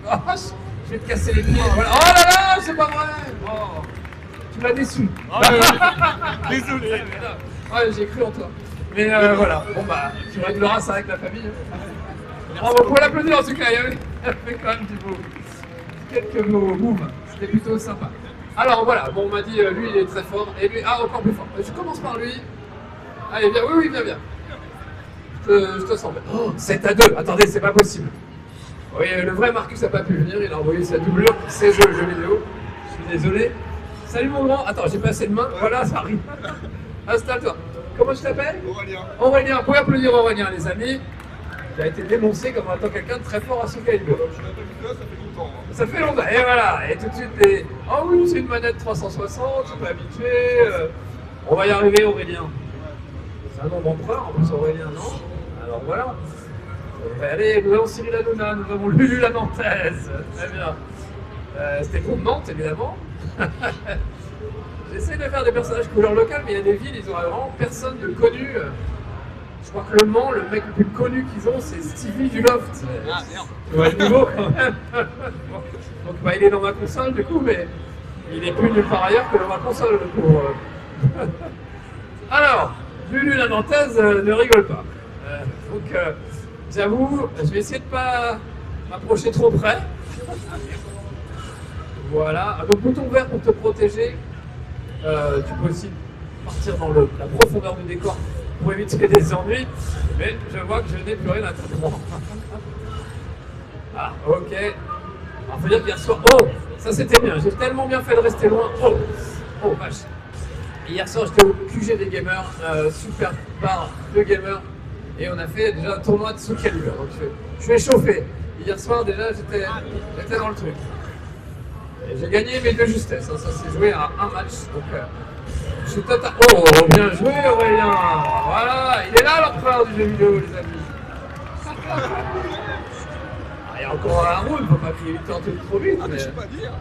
Oh, je vais te casser les pieds. Voilà. Oh là là, c'est pas vrai. Oh, tu m'as déçu. Désolé. Ouais, j'ai cru en toi. Mais voilà, bon bah, tu régleras ça avec la famille. Bravo, on peut l'applaudir en tout cas, il a fait quand même quelques moves, c'était plutôt sympa. Alors voilà, bon, on m'a dit, lui il est très fort, et lui, ah, encore plus fort. Je commence par lui. Allez, viens, oui, viens. Je te sens bien. Oh, 7-2, attendez, c'est pas possible. Oui, le vrai Marcus n'a pas pu venir, il a envoyé sa doublure pour ses jeux vidéo. Je suis désolé. Salut mon grand, attends, j'ai pas assez de main, voilà, ça arrive. Installe-toi. Comment tu t'appelles? Aurélien. Aurélien, vous pouvez applaudir Aurélien, les amis. Il a été dénoncé comme étant quelqu'un de très fort à Soul Calibur. Je n'ai pas vu ça fait longtemps. Hein. Ça fait longtemps, et voilà, et tout de suite des... Ah oui, c'est une manette 360, je suis pas habitué. On va y arriver, Aurélien. C'est un nom d'empereur, en plus, Aurélien, non? Alors voilà. Allez, nous avons Cyril Hanouna, nous avons Lulu la Nantaise. Très bien. C'était pour Nantes, évidemment. J'essaie de faire des personnages couleur locale, mais il y a des villes, ils ont vraiment personne de connu. Je crois que Le Mans, le mec le plus connu qu'ils ont, c'est Stevie du Loft. Ah merde. Tu vois le niveau quand même. Donc bah, il est dans ma console du coup, mais il est plus nulle part ailleurs que dans ma console pour. Alors, Lulu la Nantaise ne rigole pas. J'avoue, je vais essayer de pas m'approcher trop près. Voilà. Donc bouton vert pour te protéger. Tu peux aussi partir dans la profondeur du décor pour éviter des ennuis. Mais je vois que je n'ai plus rien à t'apprendre. Ah, ok. Alors, faut dire qu'hier soir, oh, ça c'était bien. J'ai tellement bien fait de rester loin. Oh, vache. Et hier soir, j'étais au QG des gamers, super bar de gamers, et on a fait déjà un tournoi de Soul Calibur. Donc je suis échauffé. Hier soir, déjà, j'étais dans le truc. Et j'ai gagné mes 2 justesses. Hein. Ça s'est joué à un match. Donc, je suis total. Oh, bien joué, Aurélien. Voilà, il est là l'empereur du jeu vidéo, les amis. Il y a encore un round, faut pas qu'il tente trop vite. Ah, mais je sais pas dire.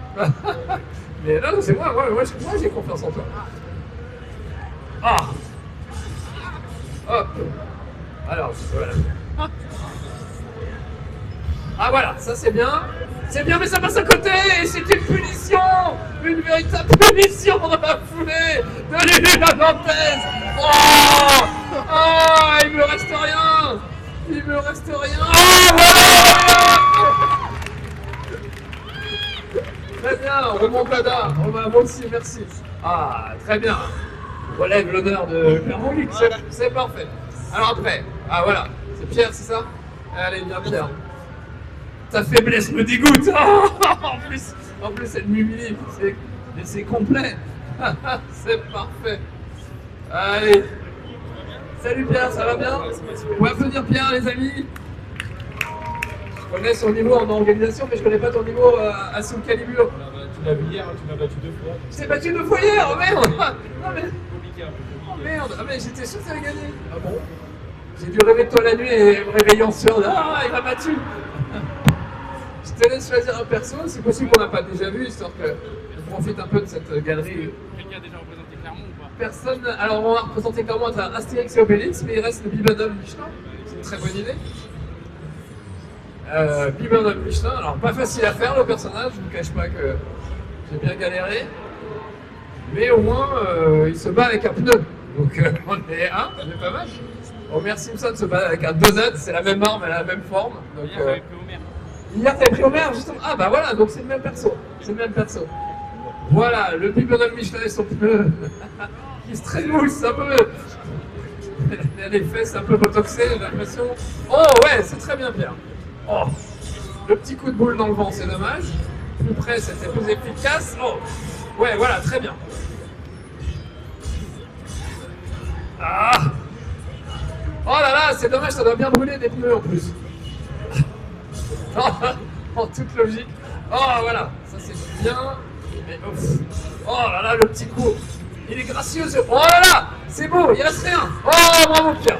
Mais non, c'est moi j'ai confiance en toi. Ah. Hop. Alors, voilà. Ah voilà, ça c'est bien. C'est bien, mais ça passe à côté. Et c'est une punition. Une véritable punition dans la foulée de Lulu la Nantaise. Oh, il me reste rien. Il me reste rien. Ah, voilà. Très bien, remontada. On va aussi, merci. Ah, très bien. On relève l'honneur de Clermont-Luc, c'est parfait. Alors après, ah voilà, c'est Pierre, c'est ça? Allez, bien Pierre. Ta faiblesse me dégoûte. Oh, en plus, elle m'humilie. C'est complet. C'est parfait. Allez. Salut Pierre, ça va bien? On va applaudir Pierre, les amis. Je connais son niveau en organisation, mais je connais pas ton niveau à Soul Calibur. Tu l'as vu hier, tu m'as battu 2 fois. Je t'ai battu 2 fois hier, oh merde. Non mais... Compliqué un peu. Oh merde, ah mais j'étais sûr que ça allait gagner. Ah bon? J'ai dû rêver de toi la nuit et me réveiller en sueur. Ah, il m'a battu. Je te laisse choisir un perso, c'est possible qu'on n'a pas déjà vu, histoire qu'on profite un peu de cette galerie. Quelqu'un a déjà représenté Clermont ou pas? Personne. Alors on va représenter Clermont à Astérix et Obélix, mais il reste le Bibendum Michelin. C'est une très bonne idée. Bibendum Michelin, alors pas facile à faire le personnage, je ne vous cache pas que j'ai bien galéré. Mais au moins il se bat avec un pneu. Donc on est c'est pas mal. Homer Simpson se bat avec un donut, c'est la même arme, elle a la même forme. Donc, Hier, j'avais pris Homer. hier t'avais pris Homer justement. Ah bah voilà, donc c'est le même perso. C'est le même perso. Voilà, le Bibendum Michelin et son pneu qui se trémousse un peu. Il a des fesses un peu botoxées, j'ai l'impression. Oh ouais, c'est très bien Pierre. Oh, le petit coup de boule dans le vent, c'est dommage. Plus près, c'était plus efficace. Oh, ouais, voilà, très bien. Ah. Oh là là, c'est dommage, ça doit bien brûler des pneus en plus. En toute logique. Oh voilà, ça c'est bien. Mais, oh là là, le petit coup. Il est gracieux. Oh là là, c'est beau, il reste rien. Oh bravo Pierre.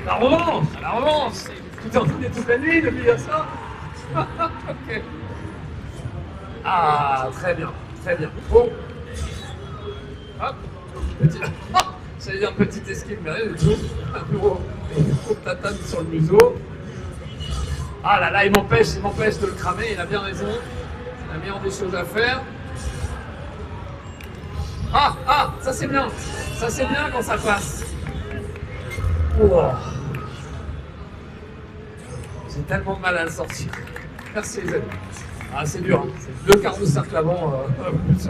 La revanche, la revanche. Tu t'es entraîné toute la nuit depuis hier soir. Ok. Ah, très bien, très bien. Oh. Hop, petit. J'allais dire petite esquive, mais rien du tout. Un bureau de tatane sur le museau. Ah là là, il m'empêche de le cramer, il a bien raison. C'est la meilleure des choses à faire. Ah, ça c'est bien. Ça c'est bien quand ça passe. Oh. J'ai tellement de mal à le sortir. Merci les amis. Ah c'est dur, hein. C'est 2 quarts de cercle avant, plus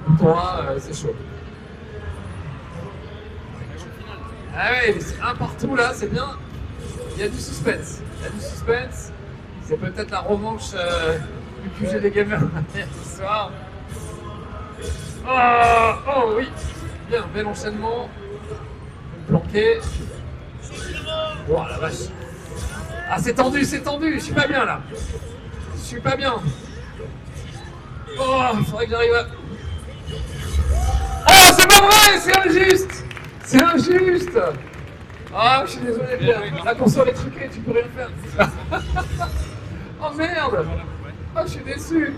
bouton 1, c'est chaud. Ah ouais, c'est un partout là, c'est bien. Il y a du suspense. C'est peut-être la revanche du QG des gamers hier soir. Oh oui, bien, bel enchaînement. Planqué. Oh la vache. Ah c'est tendu, je suis pas bien là. Je suis pas bien. Oh, faudrait que j'arrive à... Oh c'est pas vrai, c'est injuste. C'est injuste. Ah je suis désolé Pierre, la console est truquée, tu peux rien faire. Oh merde. Oh je suis déçu.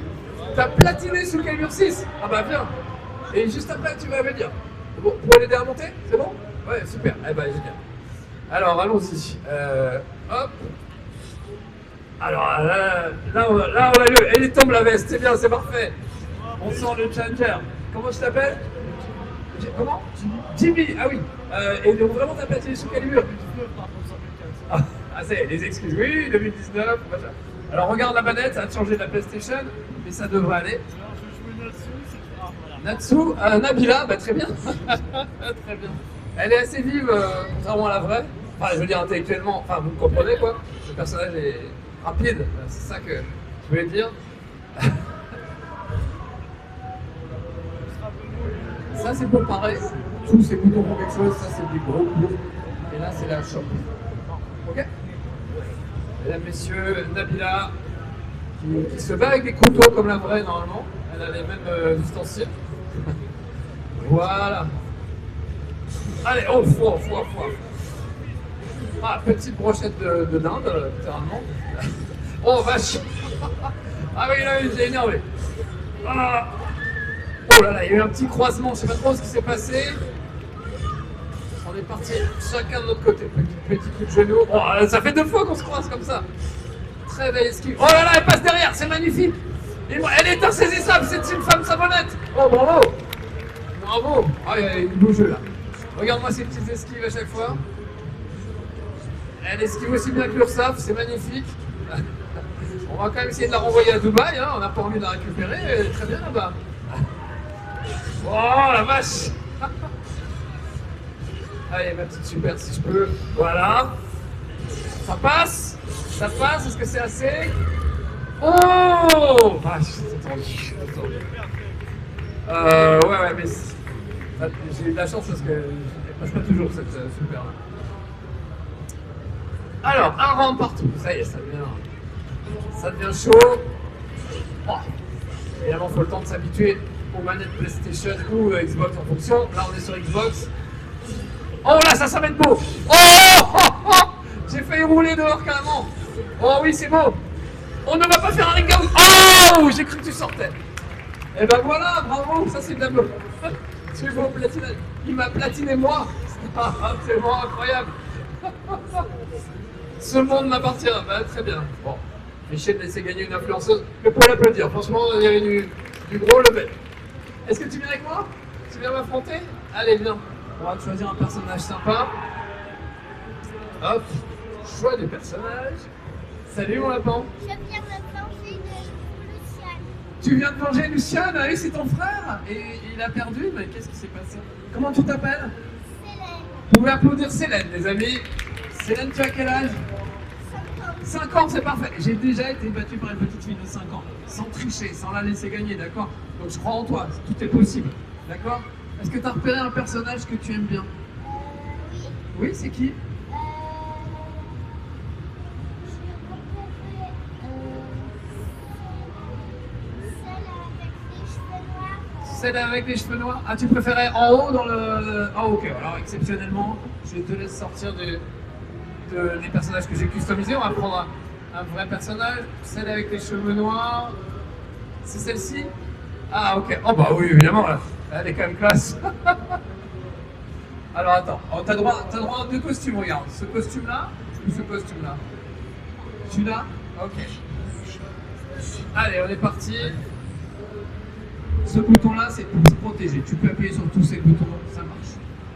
T'as platiné sous Calibur 6. Ah bah viens. Et juste après tu vas me dire. Bon, pour l'aider à monter, c'est bon? Ouais super, eh bah génial. Alors, allons-y. Hop. Alors, là, on a eu. Elle est tombe la veste, c'est bien, c'est parfait. On sent le challenger. Comment je t'appelle? Comment? Jimmy, ah oui. Et donc, vraiment, t'as platine sous calibre. Ah, c'est les excuses. Oui, 2019. Machin. Alors, regarde la manette, ça a changé de la PlayStation, mais ça devrait aller. Natsu, Nabila, bah très bien. Très bien. Elle est assez vive, contrairement à la vraie. Enfin, je veux dire intellectuellement, enfin vous me comprenez quoi. Le personnage est rapide, c'est ça que je voulais dire. Ça c'est pour pareil. Tous ces boutons pour quelque chose, ça c'est des gros coups. Et là c'est la chope. Ok. Mesdames, messieurs, Nabila qui se bat avec des couteaux comme la vraie normalement. Elle a les mêmes ustensiles. Voilà. Allez, oh, foi. Ah, petite brochette de dinde, littéralement. Oh, vache. Ah oui, là, j'ai énervé. Ah. Oh là là, il y a eu un petit croisement, je sais pas trop ce qui s'est passé. On est parti chacun de notre côté. Petit coup de genou. Oh, ça fait 2 fois qu'on se croise comme ça. Très belle esquive. Oh là là, elle passe derrière, c'est magnifique. Elle est insaisissable, c'est une femme savonnette. Oh, bravo. Bravo. Ah, il y a du beau jeu là. Regarde-moi ces petites esquives à chaque fois. Elle esquive aussi bien que l'URSSAF, c'est magnifique. On va quand même essayer de la renvoyer à Dubaï, hein. On n'a pas envie de la récupérer, elle est très bien là-bas. Oh la vache. Allez ma petite super si je peux. Voilà. Ça passe, est-ce que c'est assez? Oh vache, c'est tendu. Ouais, mais j'ai eu de la chance parce que je passe pas toujours cette super. Alors, un round partout, ça y est, ça devient chaud. Oh. Évidemment, il faut le temps de s'habituer aux manettes PlayStation ou Xbox en fonction. Là, on est sur Xbox. Oh là, ça va être beau. Oh. J'ai failli rouler dehors carrément. Oh oui, c'est beau. On ne va pas faire un ring out. Oh, j'ai cru que tu sortais. Et ben voilà, bravo, ça c'est de la beau. Tu es beau, platine. Il m'a platiné moi. C'est vraiment incroyable. Ce monde m'appartient. Bah, très bien. Bon, Michel laissait gagner une influenceuse. Mais pour l'applaudir, franchement, il y avait du gros level. Est-ce que tu viens avec moi? Tu viens m'affronter? Allez, viens. On va te choisir un personnage sympa. Hop, choix des personnages. Salut mon lapin. Je viens de manger de Luciane. Tu viens de manger Luciane? Ah oui, c'est ton frère. Et il a perdu, mais qu'est-ce qui s'est passé? Comment tu t'appelles? Célène. Vous pouvez applaudir Célène, les amis. Célène, tu as quel âge? 5 ans. 5 ans, c'est parfait. J'ai déjà été battu par une petite fille de 5 ans. Sans tricher, sans la laisser gagner, d'accord? Donc je crois en toi, tout est possible. D'accord? Est-ce que tu as repéré un personnage que tu aimes bien? Oui. Oui, c'est qui? Celle avec les cheveux noirs. Ah, tu préférais en haut dans le... Ah, ok. Alors, exceptionnellement, je te laisse sortir des personnages que j'ai customisés. On va prendre un vrai personnage. Celle avec les cheveux noirs. C'est celle-ci? Ah, ok. Oh, bah oui, évidemment. Là. Elle est quand même classe. Alors, attends. Oh, t'as droit à 2 costumes, regarde. Ce costume-là ou ce costume-là? Celui-là? Ok. Allez, on est parti. Ce bouton-là, c'est pour se protéger. Tu peux appuyer sur tous ces boutons, ça marche.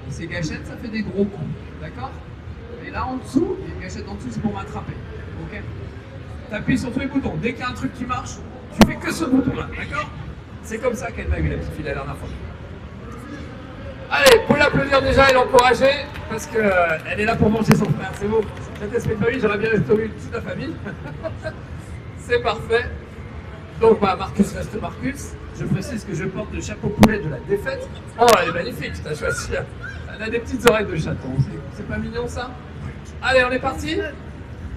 Et ces gâchettes, ça fait des gros coups. D'accord? Et là, en dessous, il y a une gâchette en dessous, c'est pour m'attraper. Ok? Tu appuies sur tous les boutons. Dès qu'il y a un truc qui marche, tu fais que ce bouton-là. D'accord? C'est comme ça qu'elle m'a eu la petite fille la dernière fois. Allez, pour l'applaudir déjà et l'encourager, parce qu'elle est là pour manger son frère. C'est beau. Cette espèce de famille, j'aurais bien restauré toute la famille. C'est parfait. Donc, bah, Marcus reste Marcus. Je précise que je porte le chapeau poulet de la défaite. Oh, elle est magnifique, t'as choisi. Elle a des petites oreilles de chaton. C'est pas mignon ça? Allez, on est parti?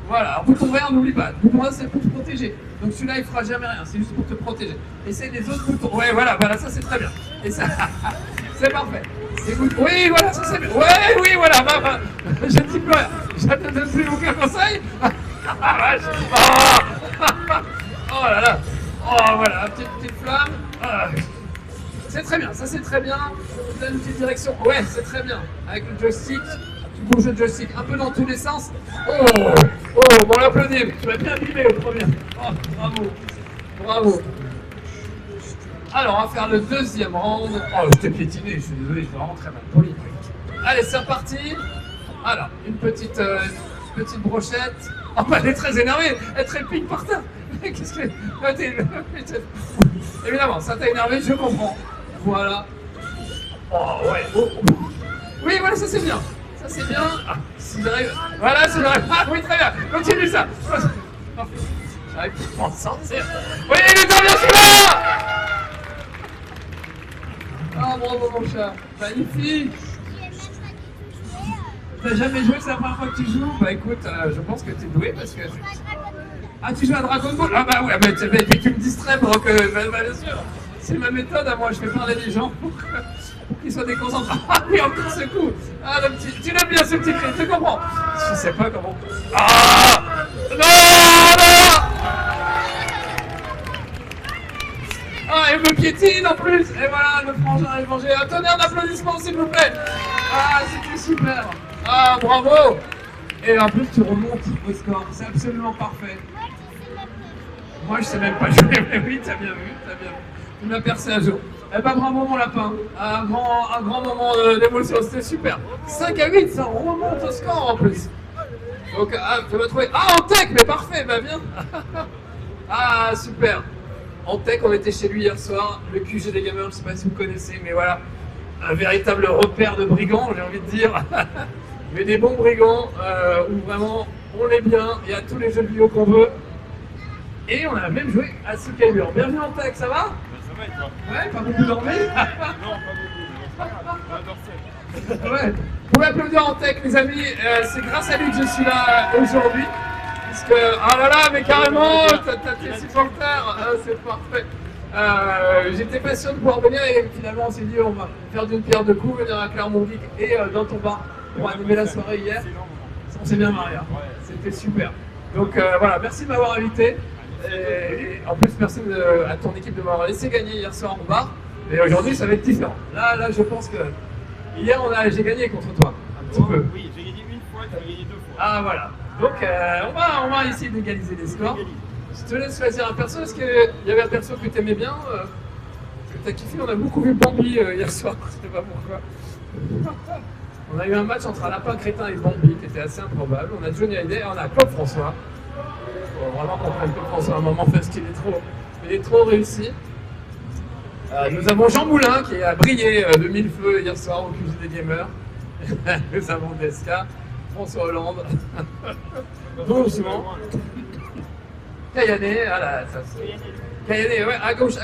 Voilà, alors bouton vert, n'oublie pas. Bouton vert, c'est pour te protéger. Donc celui-là, il fera jamais rien, c'est juste pour te protéger. Essaye les autres boutons. Ouais, voilà, ça c'est très bien. Et ça, c'est parfait. Oui, voilà, ça c'est bien. Ouais, oui, voilà, bah, je ne dis plus rien. Je ne te donne plus aucun conseil. Ah, vache. Oh là là. Oh voilà, petite flamme. C'est très bien, ça c'est très bien. Je donne une petite direction. Ouais, c'est très bien. Avec le joystick, Tu bouges le joystick un peu dans tous les sens. Oh, oh, bon, on l'applaudit. Tu m'as bien filmé au premier. Oh, bravo. Bravo. Alors, on va faire le deuxième round. Oh, je t'ai piétiné, je suis désolé, je suis vraiment très mal poli. Allez, c'est reparti. Alors, une petite brochette. Oh, bah, elle est très énervée, elle trépigne par terre. Qu'est-ce que... Évidemment, ça t'a énervé, je comprends. Voilà. Oh, ouais. Oh, oh. Oui, voilà, ça c'est bien. Ça c'est bien. Ah, si j'arrive... Voilà, si j'arrive... Ah, oui, très bien. Continue ça. J'arrive pas à m'en sortir. Oui, il est bien celui-là. Ah, bravo mon chat. Magnifique. T'as jamais joué, c'est la première fois que tu joues? Bah écoute, je pense que t'es doué parce que... Ah, tu joues à Dragon Ball? Ah bah ouais, mais tu me distrais pour que... Bah, bien sûr. C'est ma méthode à moi, je fais parler les gens pour qu'ils soient déconcentrés. Ah oui, encore ce coup. Ah, le petit... Tu l'aimes bien ce petit cri, tu comprends? Je sais pas comment... Ah non, non. Ah, elle me piétine en plus. Et voilà, le frangin est mangé. Un tonnerre d'applaudissements, s'il vous plaît. Ah, c'était super. Ah, bravo. Et en plus, tu remontes au score. C'est absolument parfait. Moi, je sais même pas jouer, mais oui, t'as bien vu, t'as bien vu. Tu m'as percé à jour. Eh ben, bravo, mon lapin. Un grand moment d'émotion, c'était super. 5 à 8, ça remonte au score en plus. Donc, ah, tu vas trouver. Ah, en tech, mais parfait, bah viens. Ah, super. En tech, on était chez lui hier soir, le QG des gamers, je sais pas si vous connaissez, mais voilà, un véritable repère de brigands, j'ai envie de dire. Mais des bons brigands, où vraiment, on est bien, il y a tous les jeux de vidéo qu'on veut. Et on a même joué à Soul Calibur. Bienvenue en tech, ça va? Ça va et toi? Ouais, pas beaucoup dormi? Non, pas beaucoup. Ouais. Vous pouvez applaudir en tech, les amis, c'est grâce à lui que je suis là aujourd'hui. Parce que, ah là là, mais carrément, t'as tes supporters, c'est parfait. J'étais pas sûr de pouvoir venir et finalement on s'est dit on va faire d'une pierre deux coups, venir à Clermont Geek et dans ton bar pour animer la soirée hier. On s'est bien marié, c'était super. Donc voilà, merci de m'avoir invité. Et en plus, merci à ton équipe de m'avoir laissé gagner hier soir au bar. Et aujourd'hui, ça va être différent. Là, je pense que hier, j'ai gagné contre toi, un petit peu. Oui, j'ai gagné une fois, tu as gagné 2 fois. Ah voilà. Donc on va essayer d'égaliser les scores. Je te laisse choisir un perso. Est-ce qu'il y avait un perso que tu aimais bien, que tu as kiffé? On a beaucoup vu Bambi hier soir, je sais pas pourquoi. On a eu un match entre un lapin crétin et Bambi qui était assez improbable. On a Johnny Hallyday et on a Claude François. Il faut vraiment qu'on prenne Claude François à un moment parce qu'il est trop réussi. Nous avons Jean Moulin qui a brillé de mille feux hier soir au QG des gamers. Nous avons Deska, François Hollande, doucement. Kayane, voilà, ça c'est. Kayane, ouais, à gauche,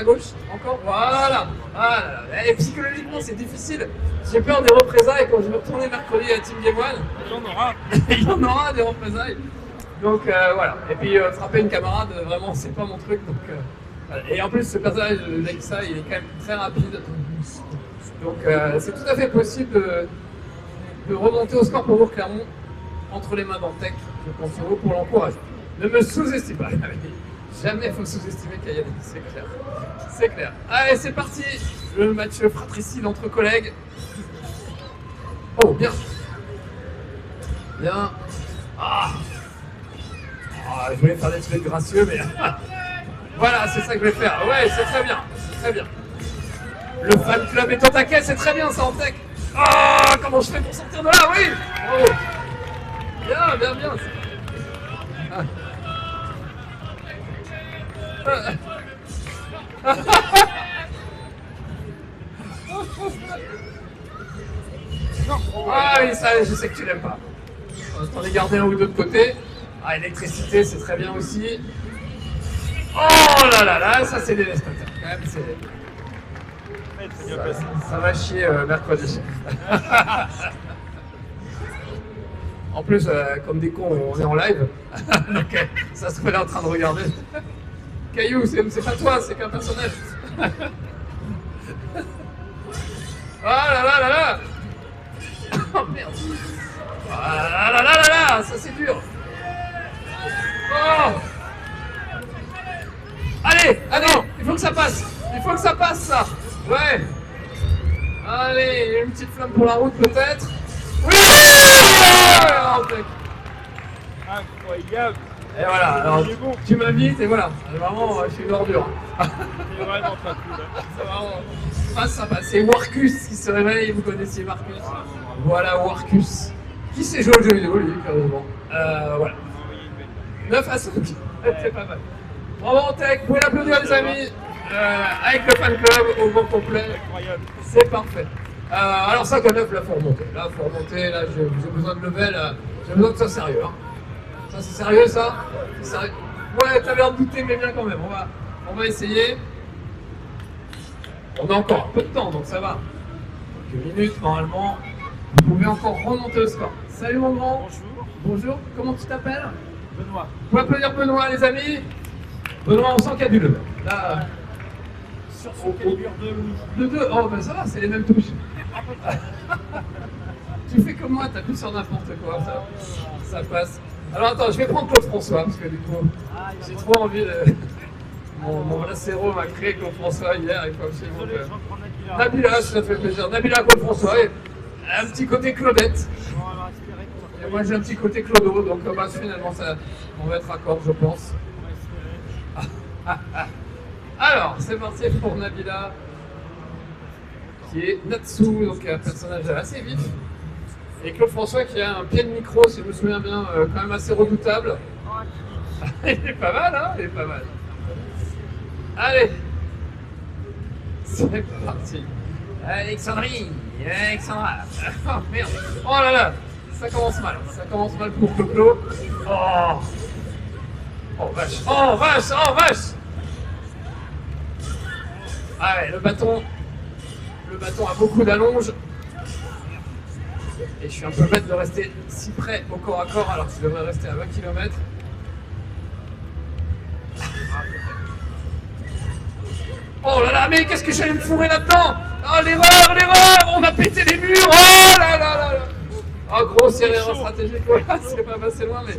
encore, voilà. Et psychologiquement, c'est difficile. J'ai peur des représailles quand je vais retourner mercredi à Team Game One. Il y en aura. Il y en aura des représailles. Donc voilà. Et puis frapper une camarade, vraiment, c'est pas mon truc. Donc, voilà. Et en plus, ce personnage d'Aïssa, il est quand même très rapide. Donc c'est tout à fait possible de remonter au score pour vous, Clermont, entre les mains d'Antec. Je compte sur vous pour l'encourager. Ne me sous-estime pas. Jamais il faut sous-estimer Kayane, c'est clair. C'est clair. Allez, c'est parti. Le match fratricide entre collègues. Oh, bien. Bien. Je voulais faire des trucs gracieux, mais... Voilà, c'est ça que je vais faire. Ouais, c'est très bien. C'est très bien. Le fan club est au taquet, c'est très bien ça en tech. Ah, comment je fais pour sortir de là? Oui. Oh. Bien. Ah oui, ça, je sais que tu l'aimes pas. T'en ai gardé un ou deux de côté. Ah, électricité, c'est très bien aussi. Oh là, ça c'est dévastateur. Quand même, ça va chier mercredi. En plus, comme des cons, on est en live. Donc, ça se trouve là en train de regarder. Caillou, c'est pas toi, c'est qu'un personnage. Ah là. Oh merde. Ah là, ça c'est dur. Oh. Allez, il faut que ça passe. Ça. Ouais. Allez, une petite flamme pour la route peut-être. Oui. alors, tac. Incroyable. Et voilà, alors Il est bon. tu m'invites et voilà. Vraiment, je suis une ordure. C'est vraiment pas cool. Hein. C'est vraiment pas sympa. C'est Warcus qui se réveille, vous connaissiez Warcus. Voilà Warcus. Qui sait jouer au jeu vidéo, lui, carrément. Voilà. 9 à 5. C'est pas mal. Bravo Tech, vous pouvez l'applaudir les amis. Avec le fan club au vent complet. Incroyable. C'est parfait. Alors 5 à 9, là faut remonter. Là faut remonter, là j'ai besoin de level. J'ai besoin que ça sérieux. Hein. Ça c'est sérieux ça? C'est sérieux. Ouais, t'as l'air de douter mais bien quand même. On va essayer. On a encore un peu de temps donc ça va. Quelques minutes normalement. Vous pouvez encore remonter le score. Salut mon grand. Bonjour. Bonjour, comment tu t'appelles? Benoît. Vous pouvez applaudir Benoît les amis. Benoît on sent qu'il y a du level. Là, Sur son calibre de oui. de 2, oh ben ça va, c'est les mêmes touches. Tu fais comme moi, t'appuies sur n'importe quoi, ça passe. Alors attends, je vais prendre Claude François, parce que du coup, j'ai trop envie de... Mon lacéro m'a créé Claude François hier, il faut absolument Désolé, que... je reprends Nabila. Nabila, ça fait plaisir. Nabila, Claude François, et un petit côté Claudette. On va respirer pour Et moi j'ai un petit côté Clodo, donc bah, finalement ça, on va être raccord, je pense. Alors, c'est parti pour Nabila, qui est Natsu, donc un personnage assez vif. Et Claude François qui a un pied de micro, si je me souviens bien, quand même assez redoutable. Il est pas mal, hein? Il est pas mal. Allez, c'est parti. Alexandrine, Alexandra. Oh merde. Oh là là, ça commence mal pour Clo-Clo. Oh. Oh vache, oh vache, oh vache. Ah ouais, le bâton a beaucoup d'allonge. Et je suis un peu bête de rester si près au corps à corps alors que je devrais rester à 20 km. Oh là là, mais qu'est-ce que j'allais me fourrer là-dedans? Oh l'erreur! On a pété les murs! Oh là là là là! Oh grosse erreur stratégique, voilà, c'est pas passé loin, mais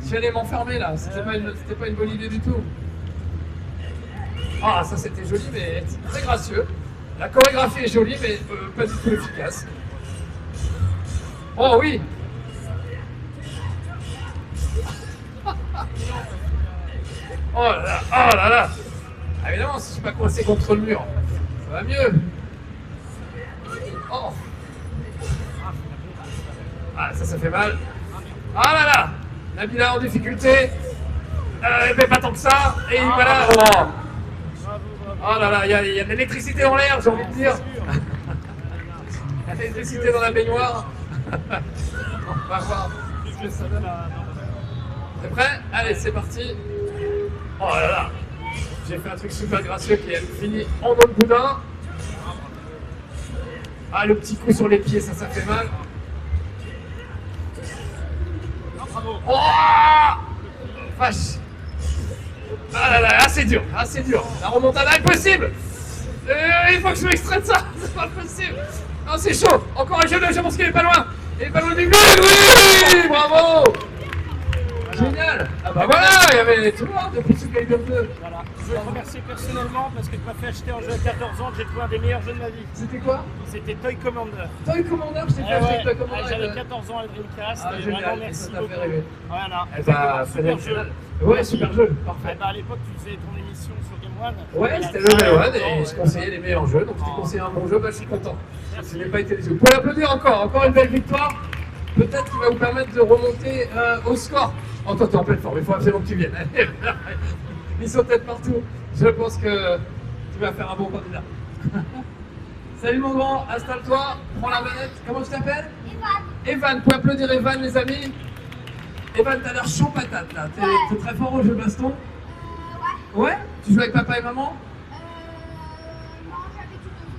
j'allais m'enfermer là, c'était pas une bonne idée du tout. Ah ça c'était joli mais très gracieux. La chorégraphie est jolie mais pas du tout efficace. Oh oui! Oh là là! Oh là là! Ah, évidemment, si je suis pas coincé contre le mur, ça va mieux. Oh! Ah, ça fait mal. Ah là là! Nabila en difficulté. Mais pas tant que ça. Et voilà. Oh, oh là là, il y a de l'électricité dans l'air, j'ai envie de dire. Il y a de l'électricité dans la baignoire. On va voir ce que ça donne. T'es prêt? Allez, c'est parti. Oh là là! J'ai fait un truc super gracieux qui est fini en mode boudin. Ah, le petit coup sur les pieds, ça fait mal. Oh vache! Ah là là, assez dur. La remontada est possible. Il faut que je m'extrais de ça, c'est pas possible. Non, c'est chaud. Encore un jeune, je pense qu'il est pas loin. Il est pas loin du but. Oui, bravo. Génial. Ah bah voilà, il y avait tout le monde depuis ce Gaiden 2. Voilà. Je veux te remercier personnellement parce que tu m'as fait acheter un jeu à 14 ans que j'ai trouvé un des meilleurs jeux de ma vie. C'était quoi? C'était Toy Commander. Toy Commander, je t'ai fait acheter Toy Commander. J'avais 14 ans à Dreamcast. Ah, et génial, vraiment merci ça t'a beaucoup. fait rêver. Voilà. Eh bah, Super jeu. Ouais, super jeu, parfait. Eh bah, à l'époque, tu faisais ton émission sur Game One. Ouais, c'était Level 1 et je conseillais les meilleurs jeux, donc si tu conseillais un bon jeu, bah je suis content. Je n'ai pas été déçu. Vous pouvez l'applaudir encore une belle victoire. Peut-être qu'il va vous permettre de remonter au score. Oh, toi, t'es en pleine forme, il faut absolument que tu viennes. Ils sont peut-être partout. Je pense que tu vas faire un bon candidat. Salut mon grand, installe-toi, prends la manette. Comment tu t'appelles? Evan, vous pouvez applaudir Evan, les amis. Evan, t'as l'air chaud patate là. T'es très fort au jeu baston? Ouais. Tu joues avec papa et maman? Non, j'avais tout seul.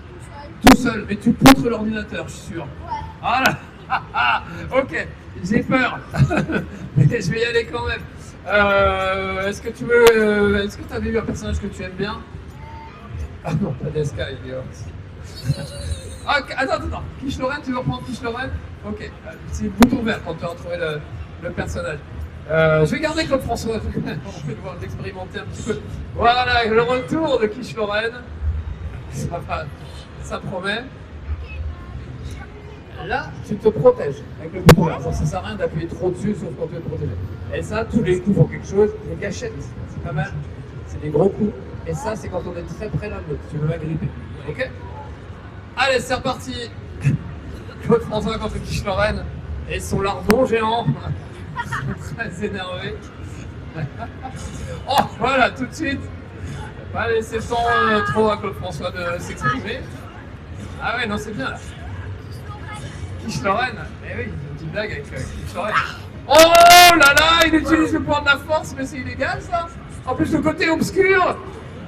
Tout seul, mais tu poutres l'ordinateur, je suis sûr. Ouais. Voilà. Ok, j'ai peur. Mais je vais y aller quand même. Est-ce que tu veux. Est-ce que tu avais eu un personnage que tu aimes bien? Ah non, pas DSK, il est hors. Ok, attends. Quiche Lorraine, tu veux reprendre Quiche Lorraine? Ok, c'est le bouton vert quand tu as retrouvé le personnage. Je vais garder Claude François, on va devoir l'expérimenter un petit peu. Voilà, le retour de Quiche Lorraine. Ça promet. là, tu te protèges avec le bouton vert. Ça sert à rien d'appuyer trop dessus, sauf quand tu veux te protéger. Et ça, tous les coups font quelque chose. Les gâchettes, c'est pas mal. C'est des gros coups. Et ça, c'est quand on est très près l'un de l'autre. Tu veux m'agripper. Ok? Allez, c'est reparti. Claude François contre Quiche Lorraine et son lardon géant. Ils sont très énervés. Oh, voilà, tout de suite. Pas laisser le temps trop à Claude François de s'exprimer. Ah ouais, non, c'est bien là. Quiche Lorraine. Eh oui, il y a une petite blague avec Quiche Lorraine. Oh là là, il utilise le pouvoir de la force, mais c'est illégal ça. En plus, le côté obscur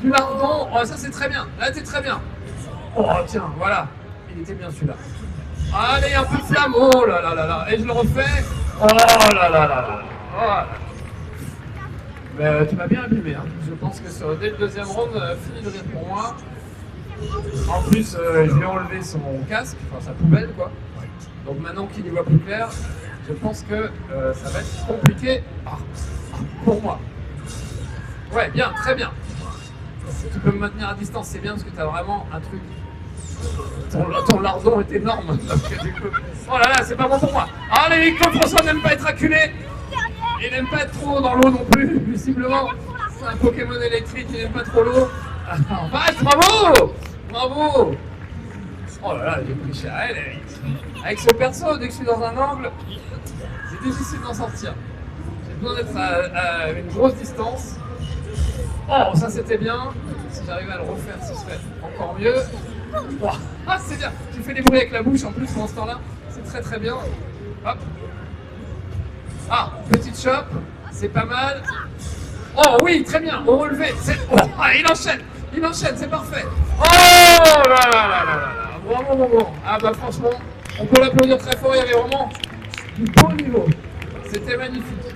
du lardon. Oh, ça c'est très bien. Là, t'es très bien. Oh tiens, voilà. Il était bien celui-là. Allez, un peu de flamme. Oh là là là là. Et je le refais. Oh là là là là. Oh là. Mais tu m'as bien abîmé. Hein. Je pense que dès le deuxième round, fini de rire pour moi. En plus, je lui ai enlevé son casque, enfin sa poubelle quoi. Donc maintenant qu'il y voit plus clair, je pense que ça va être compliqué pour moi. Ouais, bien, très bien. Si tu peux me maintenir à distance, c'est bien parce que tu as vraiment un truc. Ton lardon est énorme. Oh là là, c'est pas bon pour moi. Allez, Claude François n'aime pas être acculé. Il n'aime pas être trop dans l'eau non plus, visiblement. C'est un Pokémon électrique, il n'aime pas trop l'eau. Bravo! Bravo! Oh là là, j'ai pris cher à elle. Avec ce perso, dès que je suis dans un angle, c'est difficile d'en sortir. J'ai besoin d'être à une grosse distance. Oh, ça c'était bien. Si j'arrivais à le refaire, ce serait encore mieux. Oh, ah, c'est bien. Tu fais des bruits avec la bouche en plus pendant ce temps-là. C'est très très bien. Hop. Ah, petite chope. C'est pas mal. Oh oui, très bien. Au relevé. Oh, ah, il enchaîne, c'est parfait. Oh là là là là là. Bravo, bravo. Ah bah franchement, on peut l'applaudir très fort. Il y avait vraiment du bon niveau. C'était magnifique.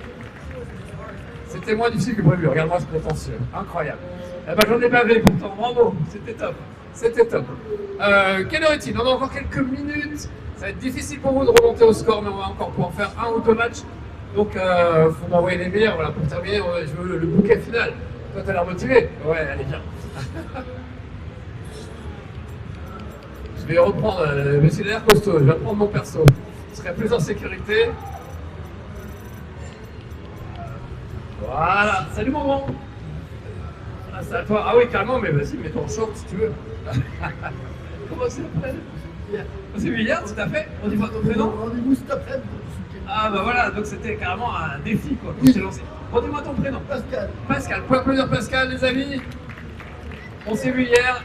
C'était moins difficile que prévu. Regarde-moi ce potentiel. Incroyable. Eh ben, j'en ai bavé pourtant. Bravo. C'était top. C'était top. Quelle heure est-il? On a encore quelques minutes. Ça va être difficile pour vous de remonter au score, mais on va encore pouvoir faire un ou deux matchs. Donc, faut m'envoyer les meilleurs. Voilà, pour terminer, je veux le bouquet final. Toi, t'as l'air motivé? Ouais, allez, viens. Je vais reprendre, mais c'est l'air costaud. Je vais reprendre mon perso. Je serai plus en sécurité. Voilà, salut mon grand. Ah, c'est à toi. Ah oui, carrément, mais vas-y, mets-toi en short si tu veux. Comment c'est après? C'est hier, tout à fait. On dit pas ton prénom? Rendez-vous cet après-midi. Ah bah voilà, donc c'était carrément un défi quoi, que je t'ai lancé. Redis-moi ton prénom. Pascal. Pascal, pour applaudir Pascal, les amis. On s'est vu hier.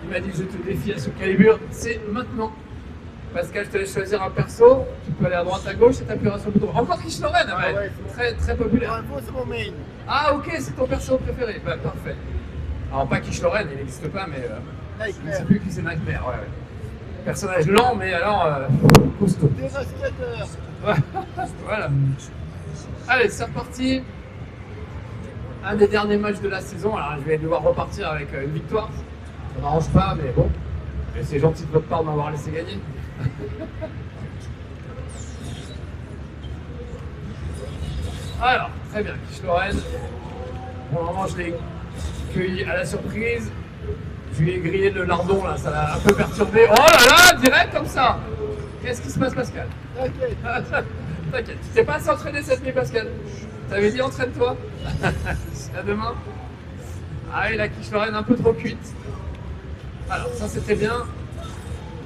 Il m'a dit je te défie à ce calibre, c'est maintenant. Pascal, je te laisse choisir un perso. Tu peux aller à droite, à gauche et t'appuieras sur le bouton. Encore Quiche Lorraine, ouais. Ouais, Très très populaire. C'est mon main. Ah ok, c'est ton perso préféré. Bah parfait. Alors pas Quiche Lorraine, il n'existe pas, mais je ne sais plus qui c'est Nightmare. Ouais, ouais. Personnage lent, mais alors costaud. Dévastateur. Voilà. Allez, c'est reparti. Un des derniers matchs de la saison. Alors je vais devoir repartir avec une victoire. Ça m'arrange pas, mais bon. Et c'est gentil de votre part de m'avoir laissé gagner. Alors, très bien, Quiche Lorraine. Pour le moment, je l'ai cueilli à la surprise. Je lui ai grillé le lardon, là, ça l'a un peu perturbé. Oh là là, direct comme ça. Qu'est-ce qui se passe, Pascal? T'inquiète. T'inquiète, tu t'es pas assez entraîné cette nuit, Pascal. T'avais dit entraîne-toi. À demain. Ah, et la Quiche Lorraine un peu trop cuite. Alors, ça c'était bien.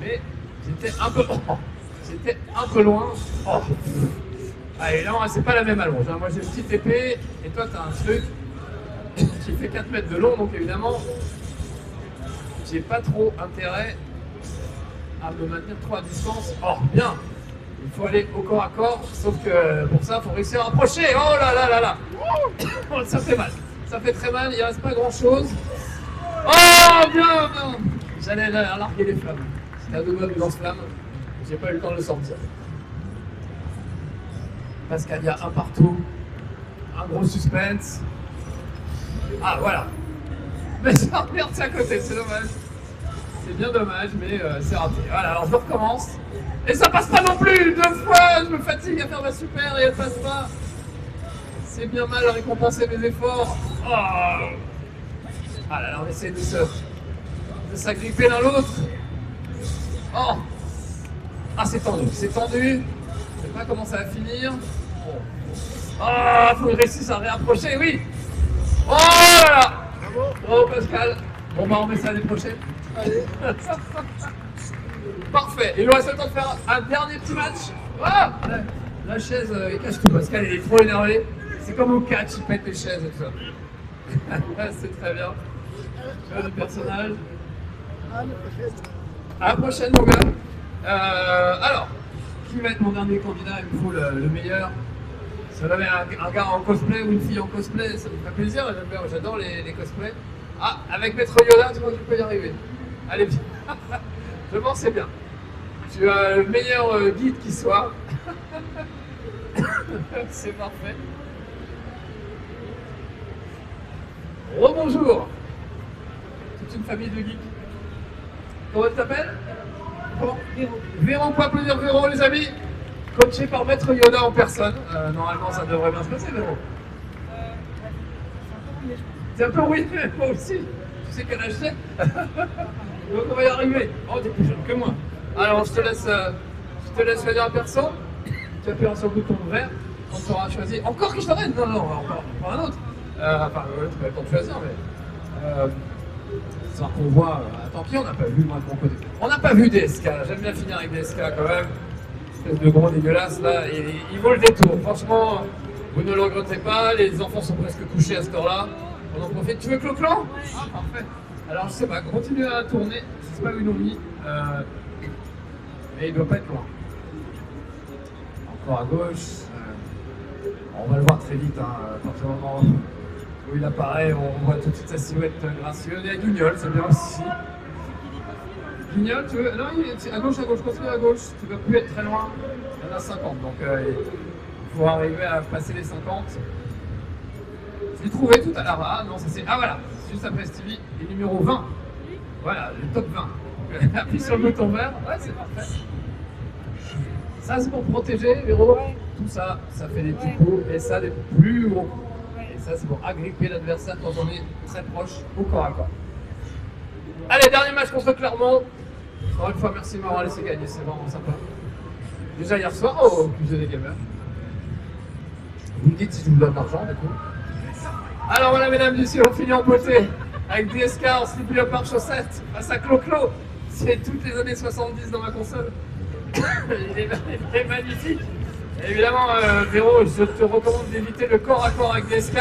Mais j'étais un peu. Oh, j'étais un peu loin. Oh. Allez, là, c'est pas la même allonge. Moi j'ai une petite épée, et toi t'as un truc qui fait 4 mètres de long, donc évidemment, j'ai pas trop intérêt à me maintenir trop à distance. Oh, bien! Il faut aller au corps à corps, sauf que pour ça, il faut réussir à approcher. Oh là là là là! Oh, ça fait mal. Ça fait très mal, il reste pas grand chose. Oh, bien, bien! J'allais larguer les flammes. C'était à deux doigts du lance-flamme. J'ai pas eu le temps de le sortir. Pascal, il y a un partout. Un gros suspense. Ah, voilà. Mais ça repère de à côté, c'est dommage. C'est bien dommage, mais c'est raté. Voilà, alors je recommence. Et ça passe pas non plus! 2 fois, je me fatigue à faire ma super et elle passe pas. C'est bien mal récompenser mes efforts. Oh. Ah là là, on essaie de s'agripper l'un l'autre. Oh. Ah, c'est tendu, c'est tendu. Je sais pas comment ça va finir. Bon. Ah, faut que je réussisse à réapprocher, oui. Oh là là. Bravo Pascal. Bon bah on met ça l'année prochaine. Allez. Parfait. Il nous reste le temps de faire un dernier petit match. Ah, la chaise, il cache tout. Pascal, il est trop énervé. C'est comme au catch, il pète les chaises et tout ça. C'est très bien. Le personnage. À la prochaine, mon gars. Alors, qui va être mon dernier candidat? Il me faut le meilleur. Si on avait un gars en cosplay ou une fille en cosplay, ça me ferait plaisir. J'adore les cosplays. Ah, avec Maître Yoda, tu crois que tu peux y arriver? Allez, je pense que c'est bien. Tu as le meilleur guide qui soit. C'est parfait. Rebonjour. Toute une famille de geeks. Comment tu t'appelles? Comment? Véro, quoi applaudir Véro, les amis? Coaché par Maître Yoda en personne. Normalement, ça devrait bien se passer, Véro. C'est un peu oui, moi aussi. Tu sais quel âge c'est? Donc on va y arriver. Oh, t'es plus jeune que moi. Alors, je te laisse choisir un perso. Tu appuieras sur le bouton vert. On t'aura choisi. Encore qui je t'arrête? Non, non, encore un autre. Enfin, tu vas le temps de choisir, mais. Histoire qu'on voit. Tant pis, on n'a pas vu, moi de mon côté. On n'a pas vu DSK. J'aime bien finir avec DSK quand même. Espèce de gros dégueulasse là. Il vaut le détour. Franchement, vous ne le regrettez pas. Les enfants sont presque couchés à cette heure-là. On en profite. Tu veux Clo-Clan? Ah, parfait. Alors, je sais pas, continue à tourner. Je sais pas où ils l'ont mis. Mais il doit pas être loin. Encore à gauche. On va le voir très vite. À partir du moment où il apparaît, on voit tout de suite sa silhouette gracieuse. Et à Guignol, c'est bien aussi. Guignol, tu veux. Non, il est à gauche, continue à gauche. Tu ne dois plus être très loin. Il y en a 50. Donc, il faut arriver à passer les 50. Je l'ai trouvé tout à l'heure. Ah non, ça c'est. Ah voilà, juste après Stevie, et numéro 20. Voilà, le top 20. Appuie sur le bouton vert. Ouais, c'est parfait. Ça, c'est pour protéger, Véro. Tout ça, ça fait des petits coups. Et ça, des plus gros coups. Et ça, c'est pour agripper l'adversaire quand on est très proche au corps à corps. Allez, dernier match contre Clermont. Encore une fois, merci de m'avoir laissé gagner. C'est vraiment sympa. Déjà hier soir, au QG des gamers. Vous me dites si je vous donne de l'argent, du coup. Alors voilà, mesdames et messieurs, on finit en beauté avec DSK en slip léopard chaussette face à Clo-Clo. C'est toutes les années 70 dans ma console. il est magnifique. Et évidemment, Véro, je te recommande d'éviter le corps à corps avec DSK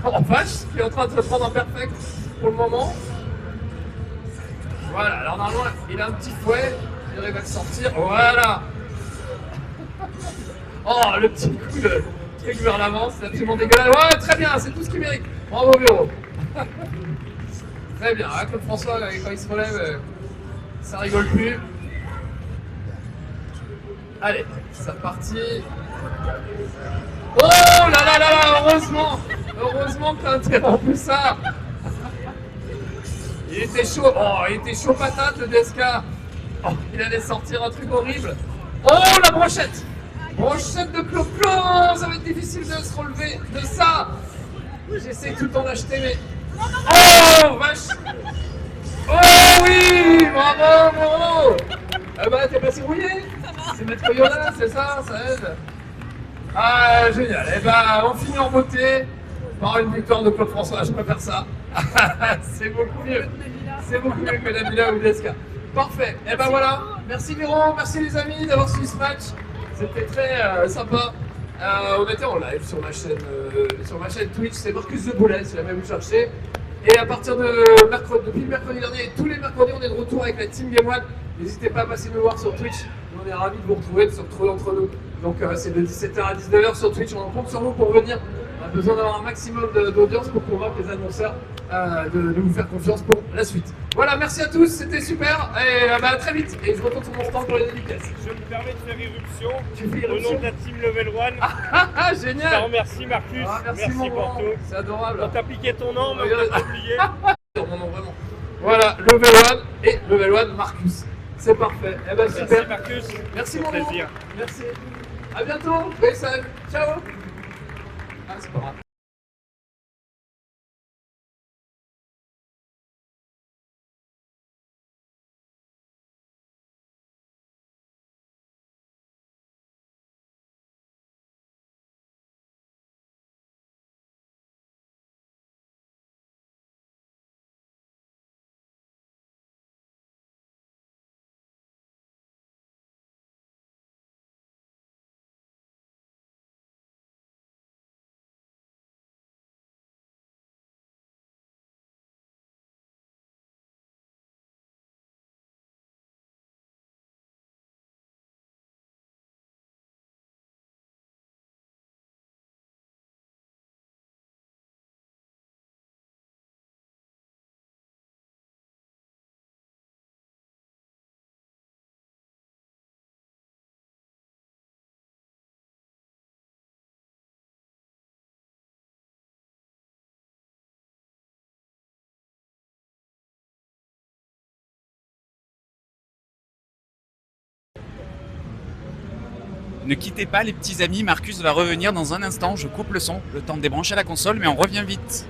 en vache, qui est en train de se prendre en perfect pour le moment. Voilà, alors normalement, il a un petit fouet, il arrive à le sortir. Voilà. Oh, le petit coup de truc vers l'avant, c'est absolument dégueulasse. Ouais, très bien, c'est tout ce qu'il mérite. Bravo, Véro. Très bien, Claude François, quand il se relève, ça rigole plus. Allez, c'est parti. Oh là là là là, heureusement que t'as interrompu ça. Il était chaud patate le DSK. Oh, il allait sortir un truc horrible. Oh, la brochette. Brochette de Clo-Clo, ça va être difficile de se relever de ça. J'essaie tout le temps d'acheter, mais... Oh, vache. Oh oui, bravo. Ah bah, t'es passé rouillé. C'est Maître Yoda, c'est ça aide. Ah, génial. Et bah, on finit en beauté par une victoire de Claude François, je préfère ça. C'est beaucoup mieux. C'est beaucoup mieux que Nabila ou DSK. Parfait. Et ben voilà. Merci Véron, merci les amis d'avoir suivi ce match. C'était très sympa. On était en live sur ma chaîne Twitch, c'est Marcus The Boulet, si jamais vous cherchez. Et à partir de mercredi, depuis le mercredi dernier, tous les mercredis, on est de retour avec la Team Game One. N'hésitez pas à passer me voir sur Twitch. On est ravis de vous retrouver, de se retrouver entre nous. Donc c'est de 17h à 19h sur Twitch. On compte sur vous pour venir. On a besoin d'avoir un maximum d'audience pour convaincre les annonceurs de nous faire confiance pour la suite. Voilà, merci à tous, c'était super. Et à très vite. Et je retourne sur mon stand pour les dédicaces. Je me permets de faire irruption Tu fais au irruption nom de la team Level 1. Ah, Je te génial. remercie Marcus, Merci mon pour grand. tout. C'est adorable. On t'a piqué ton nom, mais on t'a pas oublié. Mon nom, vraiment. Voilà, Level 1 et Level 1 Marcus. C'est parfait. Eh ben, super. Merci Marcus. Merci C'est mon un nom. plaisir. Merci. À bientôt. Ciao. Ah, c'est pas grave. Ne quittez pas les petits amis, Marcus va revenir dans un instant. Je coupe le son, le temps de débrancher la console, mais on revient vite.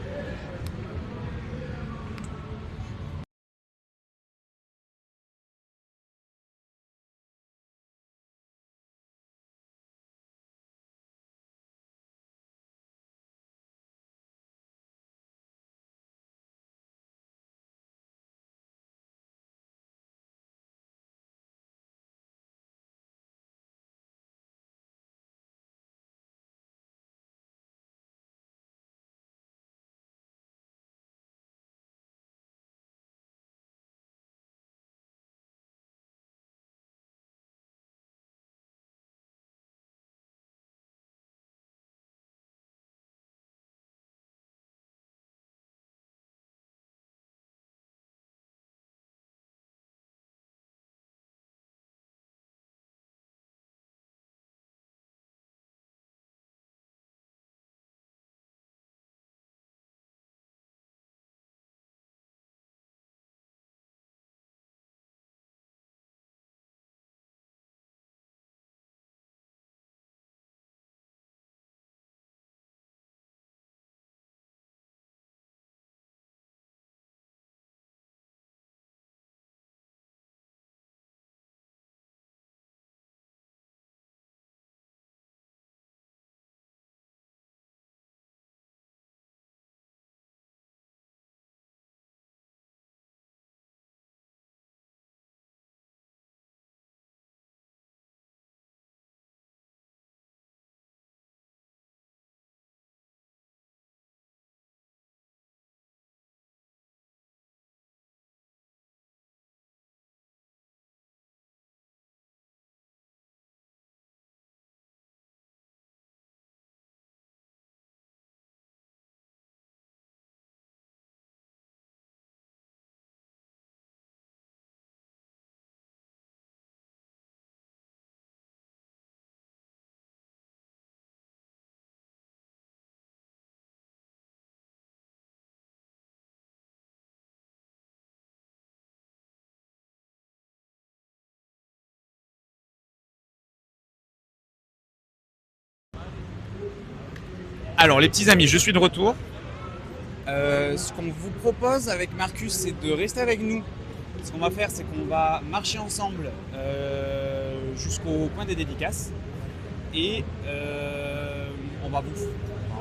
Alors les petits amis, je suis de retour. Ce qu'on vous propose avec Marcus, c'est de rester avec nous. Ce qu'on va faire, c'est qu'on va marcher ensemble jusqu'au point des dédicaces. Et on va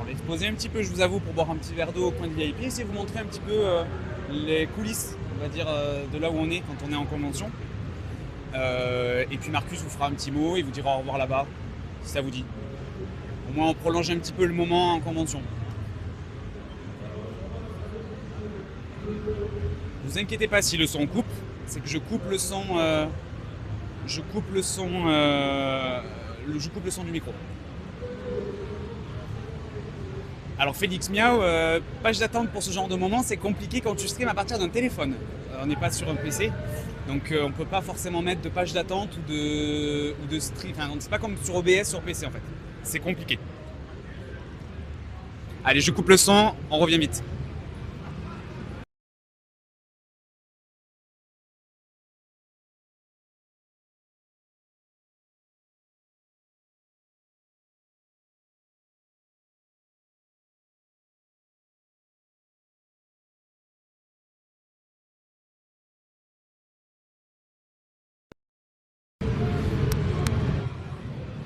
les poser un petit peu, je vous avoue, pour boire un petit verre d'eau au coin de VIP. Essayer de vous montrer un petit peu les coulisses, on va dire, de là où on est quand on est en convention. Et puis Marcus vous fera un petit mot, il vous dira au revoir là-bas, si ça vous dit. Au moins on prolonge un petit peu le moment en convention. Vous inquiétez pas si le son coupe, c'est que je coupe le son, je coupe le son du micro. Alors Félix Miao, page d'attente pour ce genre de moment, c'est compliqué quand tu streams à partir d'un téléphone. On n'est pas sur un PC, donc on ne peut pas forcément mettre de page d'attente ou de stream. Enfin, c'est pas comme sur OBS sur PC en fait. C'est compliqué. Allez, je coupe le son, on revient vite.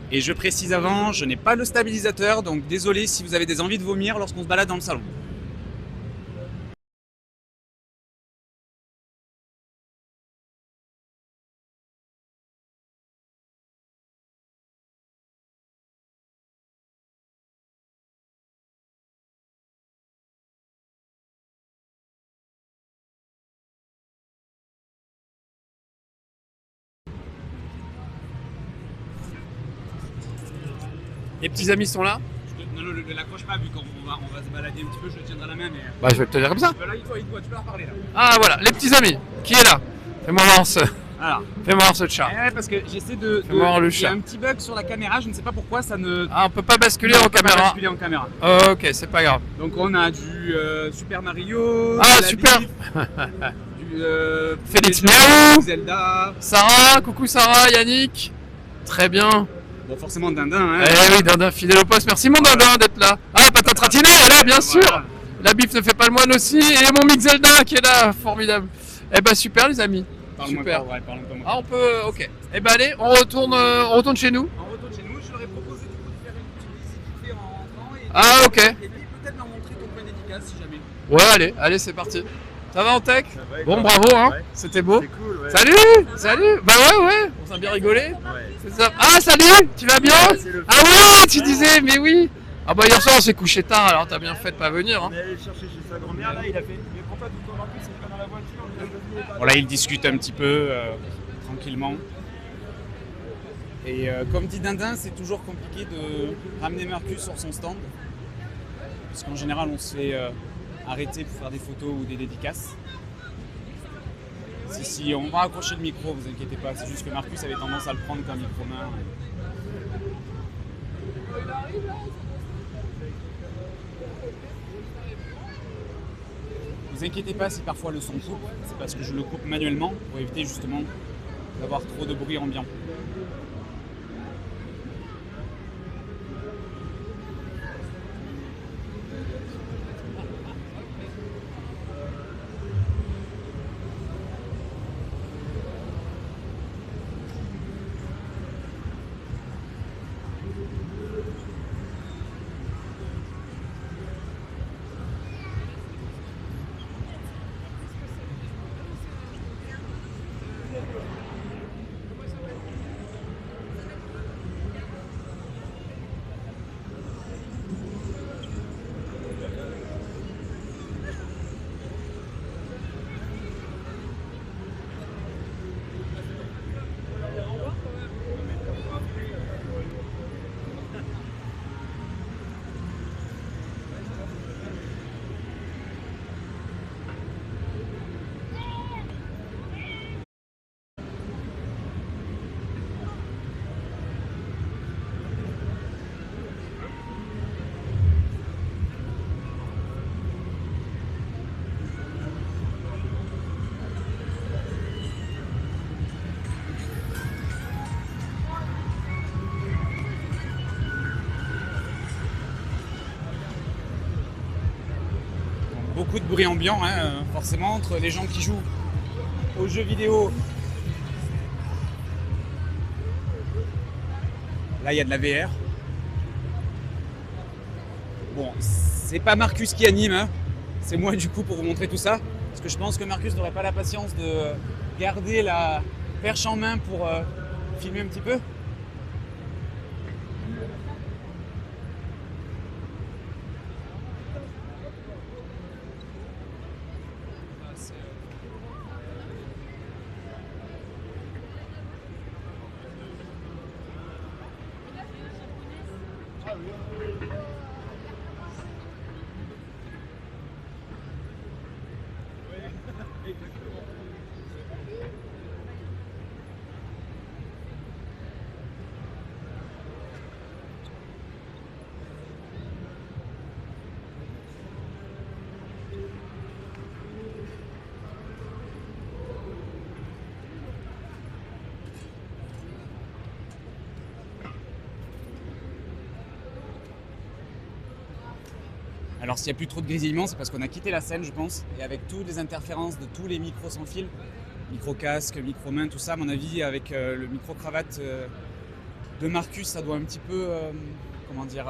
Et je précise avant, je n'ai pas le stabilisateur, donc désolé si vous avez des envies de vomir lorsqu'on se balade dans le salon. Les petits amis sont là. Non, ne l'accroche pas, vu qu'on va se balader un petit peu, je le tiendrai à la main. Mais... Bah, je vais te le dire comme ça. Là, il doit, tu peux leur parler là. Ah, voilà, les petits amis. Qui est là? Fais-moi voir ce. Voilà. Fais-moi voir ce chat. Ouais, parce que j'essaie de. Fais-moi voir le Il y a chat. un petit bug sur la caméra, je ne sais pas pourquoi ça ne. Ah, on peut pas basculer en on peut pas caméra. basculer en caméra. Oh, ok, c'est pas grave. Donc on a du Super Mario. Ah, de la super. Biff, du Félix Zelda, Miaou. Zelda. Sarah, coucou Sarah, Yannick. Très bien. Bon, forcément Dindin, hein. Eh oui, Dindin, fidèle au poste. Merci mon Dindin d'être là. Ah, patate ratinée, elle est là, bien sûr. Voilà. La bif ne fait pas le moine aussi. Et mon mix Zelda qui est là, formidable. Eh ben super les amis. Parle-moi Super. pas, ouais, parle un peu moins. Ah, on peut, ok. Eh ben allez, on retourne chez nous. En retour de chez nous, je leur ai proposé du coup de faire une petite visite vite fait en rentrant et, Ah, ok. et puis peut-être leur montrer ton point dédicace si jamais. Ouais, allez, c'est parti. Ça va en tech? va, et Bon, toi? bravo, hein. Ouais. C'était beau. C'est cool, ouais. Salut. Bah ouais, on s'est bien rigolé. Ouais. C'est ça. Ah, salut, tu vas bien? c'est le Ah oui, tu disais, mais oui. Ah bah hier soir on s'est couché tard, alors t'as bien fait de pas venir. Hein. On est allé le chercher chez sa grand-mère, là, il a fait. Mais pourquoi tout le temps c'est pas dans la voiture? Il a pas dit, Voilà, ils discutent un petit peu tranquillement. Et comme dit Dindin, c'est toujours compliqué de ramener Marcus sur son stand. Parce qu'en général, on se fait arrêter pour faire des photos ou des dédicaces. Si, on va accrocher le micro, vous inquiétez pas. C'est juste que Marcus avait tendance à le prendre comme micro-main. Vous inquiétez pas si parfois le son coupe, c'est parce que je le coupe manuellement pour éviter justement d'avoir trop de bruit ambiant. Beaucoup de bruit ambiant, hein, forcément, entre les gens qui jouent aux jeux vidéo. Là, il y a de la VR. Bon, c'est pas Marcus qui anime, hein. C'est moi du coup pour vous montrer tout ça. Parce que je pense que Marcus n'aurait pas la patience de garder la perche en main pour filmer un petit peu. Alors s'il n'y a plus trop de grésillement, c'est parce qu'on a quitté la scène, je pense, et avec toutes les interférences de tous les micros sans fil, micro-casque, micro-main, tout ça, à mon avis, avec le micro-cravate de Marcus, ça doit un petit peu, comment dire,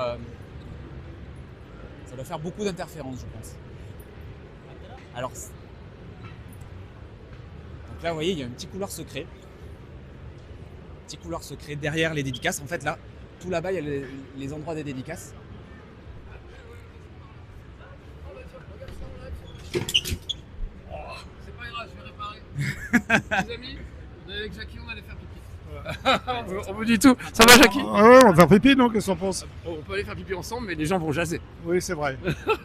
ça doit faire beaucoup d'interférences, je pense. Alors, donc là, vous voyez, il y a un petit couloir secret. Petit couloir secret derrière les dédicaces. En fait, là, tout là-bas, il y a les endroits des dédicaces. C'est pas grave, je vais réparer. Les amis, on est avec Jackie, on allait faire pipi. On vous dit tout. Ça va Jackie? Ah ouais, on va faire pipi, non? Qu'est-ce qu'on pense? On peut aller faire pipi ensemble, mais les gens vont jaser. Oui, c'est vrai.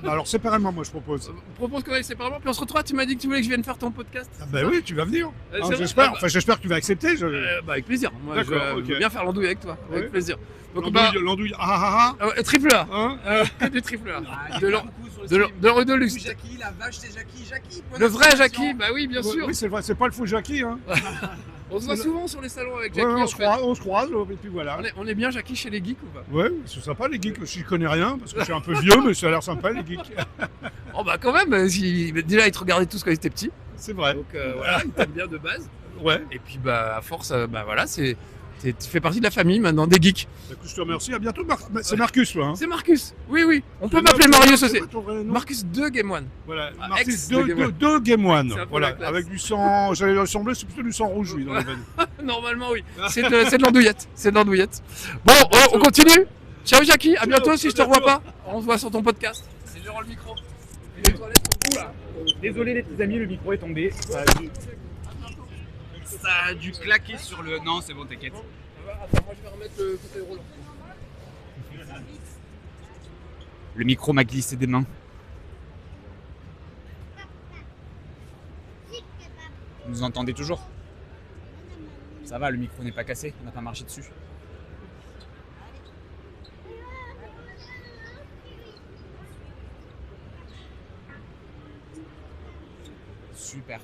Alors, séparément, moi, je propose. On propose qu'on aille séparément, puis on se retrouvera. Tu m'as dit que tu voulais que je vienne faire ton podcast. Ah ben oui, tu vas venir. C'est Hein, vrai? j'espère. Ah bah- Enfin, j'espère que tu vas accepter. Bah avec plaisir. Moi, je D'accord, ok. veux bien faire l'andouille avec toi. Avec Ouais. plaisir. Donc, bah, L'andouille, ah. triple A. Hein? Que des triple A. Ah, De l'or de luxe. Jackie, la vache, c'est Jackie. Jackie, point Le vrai d'exclamation. Jackie, bah oui, bien sûr. Oui, c'est vrai, c'est pas le fou Jackie. Hein. On se voit souvent sur les salons avec Ouais, Jackie. ouais, en fait. on se croise, et puis voilà. On est bien Jackie chez les geeks ou pas? Ouais, c'est sympa les geeks. Je connais rien parce que je suis un peu vieux, mais ça a l'air sympa les geeks. Oh bah quand même, déjà ils te regardaient tous quand ils étaient petits. C'est vrai. Donc voilà, ils t'aiment bien de base. Ouais. Et puis bah à force, bah voilà, tu fais partie de la famille maintenant des geeks. Écoute, je te remercie. À bientôt, c'est Marcus, toi. Hein. C'est Marcus. Oui. On peut C'est m'appeler Marcus, Marius c'est aussi. quoi ton vrai nom Marcus de Game One. Voilà, Ah, Marcus ex de Game One. de Game One. C'est un peu Voilà, la classe. avec du sang. J'allais ressembler, c'est plutôt du sang rouge, lui, dans les veines. Normalement oui. C'est de l'andouillette. C'est de l'andouillette. Bon, on continue. Ciao Jackie, à bientôt si je te revois pas. On se voit sur ton podcast. Et je rends le micro. Et les toilettes sont où là? Désolé les petits amis, le micro est tombé. Ça a dû claquer sur le... Non, c'est bon, t'inquiète. Attends, moi je vais remettre le fauteuil roulant. Le micro m'a glissé des mains. Vous nous entendez toujours? Ça va, le micro n'est pas cassé, on n'a pas marché dessus. Super.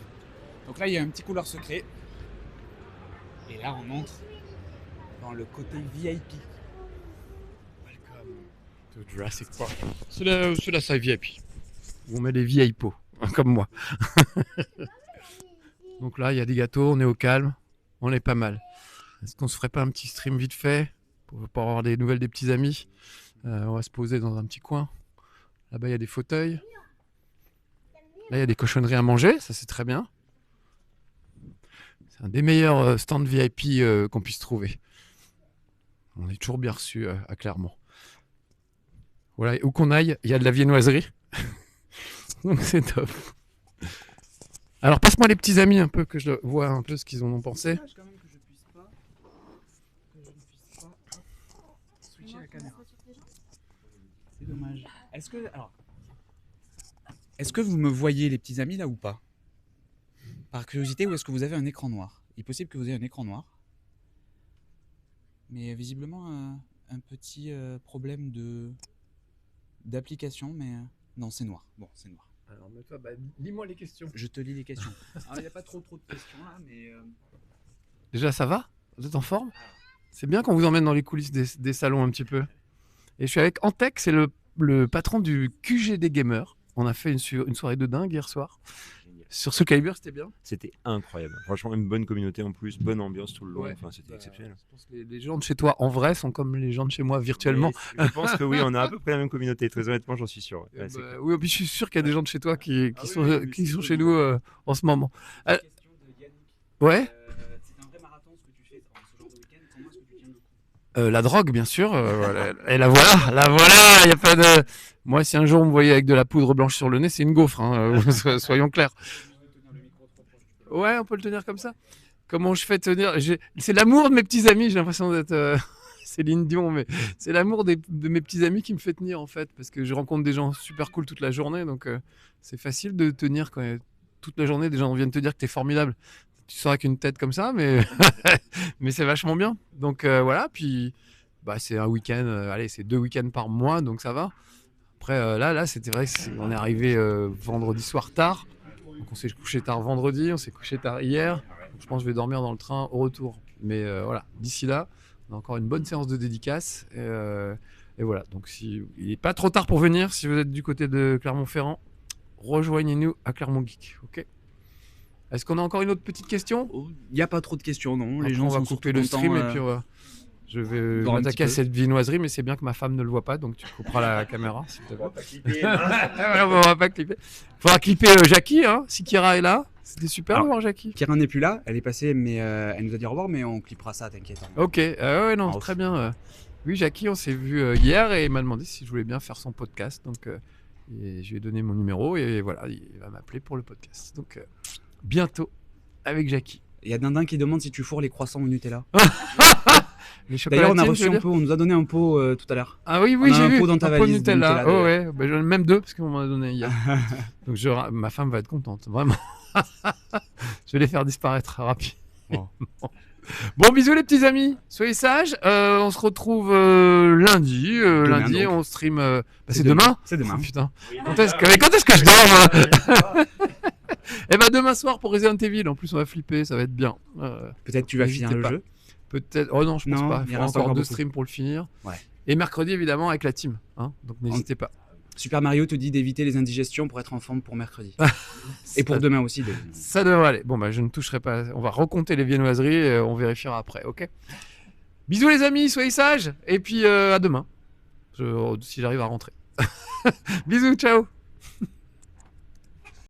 Donc là, il y a un petit couloir secret. Et là, on entre dans le côté VIP. Welcome to Jurassic Park. C'est la salle VIP. Où on met les VIPos, comme moi. Donc là, il y a des gâteaux, on est au calme, on est pas mal. Est-ce qu'on se ferait pas un petit stream vite fait pour avoir des nouvelles des petits amis? On va se poser dans un petit coin. Là-bas, il y a des fauteuils. Là, il y a des cochonneries à manger, ça c'est très bien. C'est un des meilleurs stands VIP qu'on puisse trouver. On est toujours bien reçus à Clermont. Voilà, où qu'on aille, il y a de la viennoiserie. Donc c'est top. Alors passe-moi les petits amis un peu, que je vois un peu ce qu'ils en ont pensé. C'est dommage quand même que je ne puisse pas switcher la caméra. C'est dommage. Est-ce que vous me voyez les petits amis là ou pas? Par curiosité, ou est-ce que vous avez un écran noir? Il est possible que vous ayez un écran noir. Mais visiblement un petit problème d'application, mais non, c'est noir. Bon, c'est noir. Alors toi, lis-moi les questions. Je te lis les questions. Alors, il n'y a pas trop de questions là, mais... Déjà ça va? Vous êtes en forme? C'est bien qu'on vous emmène dans les coulisses des salons un petit peu. Et je suis avec Antec, c'est le patron du QG des gamers. On a fait une soirée de dingue hier soir. Sur Soul Calibur, c'était bien. C'était incroyable. Franchement, une bonne communauté en plus, bonne ambiance tout le long. Ouais. Enfin, c'était exceptionnel. Je pense que les gens de chez toi en vrai sont comme les gens de chez moi virtuellement. Oui, je pense que oui, on a à peu près la même communauté. Très honnêtement, j'en suis sûr. Ouais, c'est clair. Oui, et puis je suis sûr qu'il y a des gens de chez toi qui sont chez nous en ce moment. Question de Yannick. Ouais. C'est un vrai marathon ce que tu fais ce genre de week-end. Comment est-ce que tu tiens le coup? La drogue, bien sûr. Et la voilà. Il y a pas de. Moi, si un jour on me voyait avec de la poudre blanche sur le nez, c'est une gaufre. Hein, soyons clairs. Ouais, on peut le tenir comme ça. Comment je fais tenir? C'est l'amour de mes petits amis. J'ai l'impression d'être Céline Dion, mais c'est l'amour de mes petits amis qui me fait tenir en fait, parce que je rencontre des gens super cool toute la journée, donc c'est facile de tenir quand toute la journée des gens viennent te dire que t'es formidable. Tu sors avec une tête comme ça, mais mais c'est vachement bien. Donc voilà. Puis c'est un week-end. Allez, c'est 2 week-ends par mois, donc ça va. Après là, c'était vrai qu'on est arrivé vendredi soir tard. Donc on s'est couché tard vendredi, on s'est couché tard hier. Donc je pense que je vais dormir dans le train au retour. Mais voilà, d'ici là, on a encore une bonne séance de dédicace. Et voilà, donc il n'est pas trop tard pour venir. Si vous êtes du côté de Clermont-Ferrand, rejoignez-nous à Clermont Geek. Ok. Est-ce qu'on a encore une autre petite question? Il n'y a pas trop de questions, non. Après, Les gens on va sont couper surtout le stream contents, et puis je vais voir un m'attaquer à petit peu. cette viennoiserie, mais c'est bien que ma femme ne le voit pas, donc tu couperas la caméra. S'il te plaît. On va pas clipper. Faudra clipper Jackie, hein, si Kira est là. C'était super de Alors, voir Jackie. Kira n'est plus là, elle est passée, mais elle nous a dit au revoir, mais on clippera ça, t'inquiète. Ok, ouais, non, Ah, très bien. Oui, Jackie, on s'est vu hier et il m'a demandé si je voulais bien faire son podcast. Donc, et je lui ai donné mon numéro et voilà, il va m'appeler pour le podcast. Donc, bientôt avec Jackie. Il y a Dindin qui demande si tu fourres les croissants au Nutella. Les D'ailleurs, on a chocolatines, reçu tu veux un dire? pot, on nous a donné un pot tout à l'heure. Ah oui, On a j'ai un vu. pot dans ta un pot valise de Nutella. Nutella, Oh ouais, j'en ai même 2 parce qu'on m'en a donné hier. Donc ma femme va être contente, vraiment. Je vais les faire disparaître rapidement. Bon, bisous les petits amis. Soyez sages. On se retrouve lundi. Lundi, donc. on stream. C'est demain. C'est demain. Oh, putain. Quand est-ce que je dors? Et bah demain soir pour Resident Evil, en plus on va flipper, ça va être bien. Peut-être tu vas finir le pas. jeu. Peut-être. Oh non, je pense Non, pas. il Il faudra reste encore encore 2 beaucoup. streams pour le finir. Ouais. Et mercredi évidemment avec la team. Hein, donc n'hésitez pas. Super Mario te dit d'éviter les indigestions pour être en forme pour mercredi. Et pour demain aussi. Ça devrait aller. Bon bah je ne toucherai pas. On va recompter les viennoiseries et on vérifiera après, ok? Bisous les amis, soyez sages. Et puis à demain. Si j'arrive à rentrer. Bisous, ciao.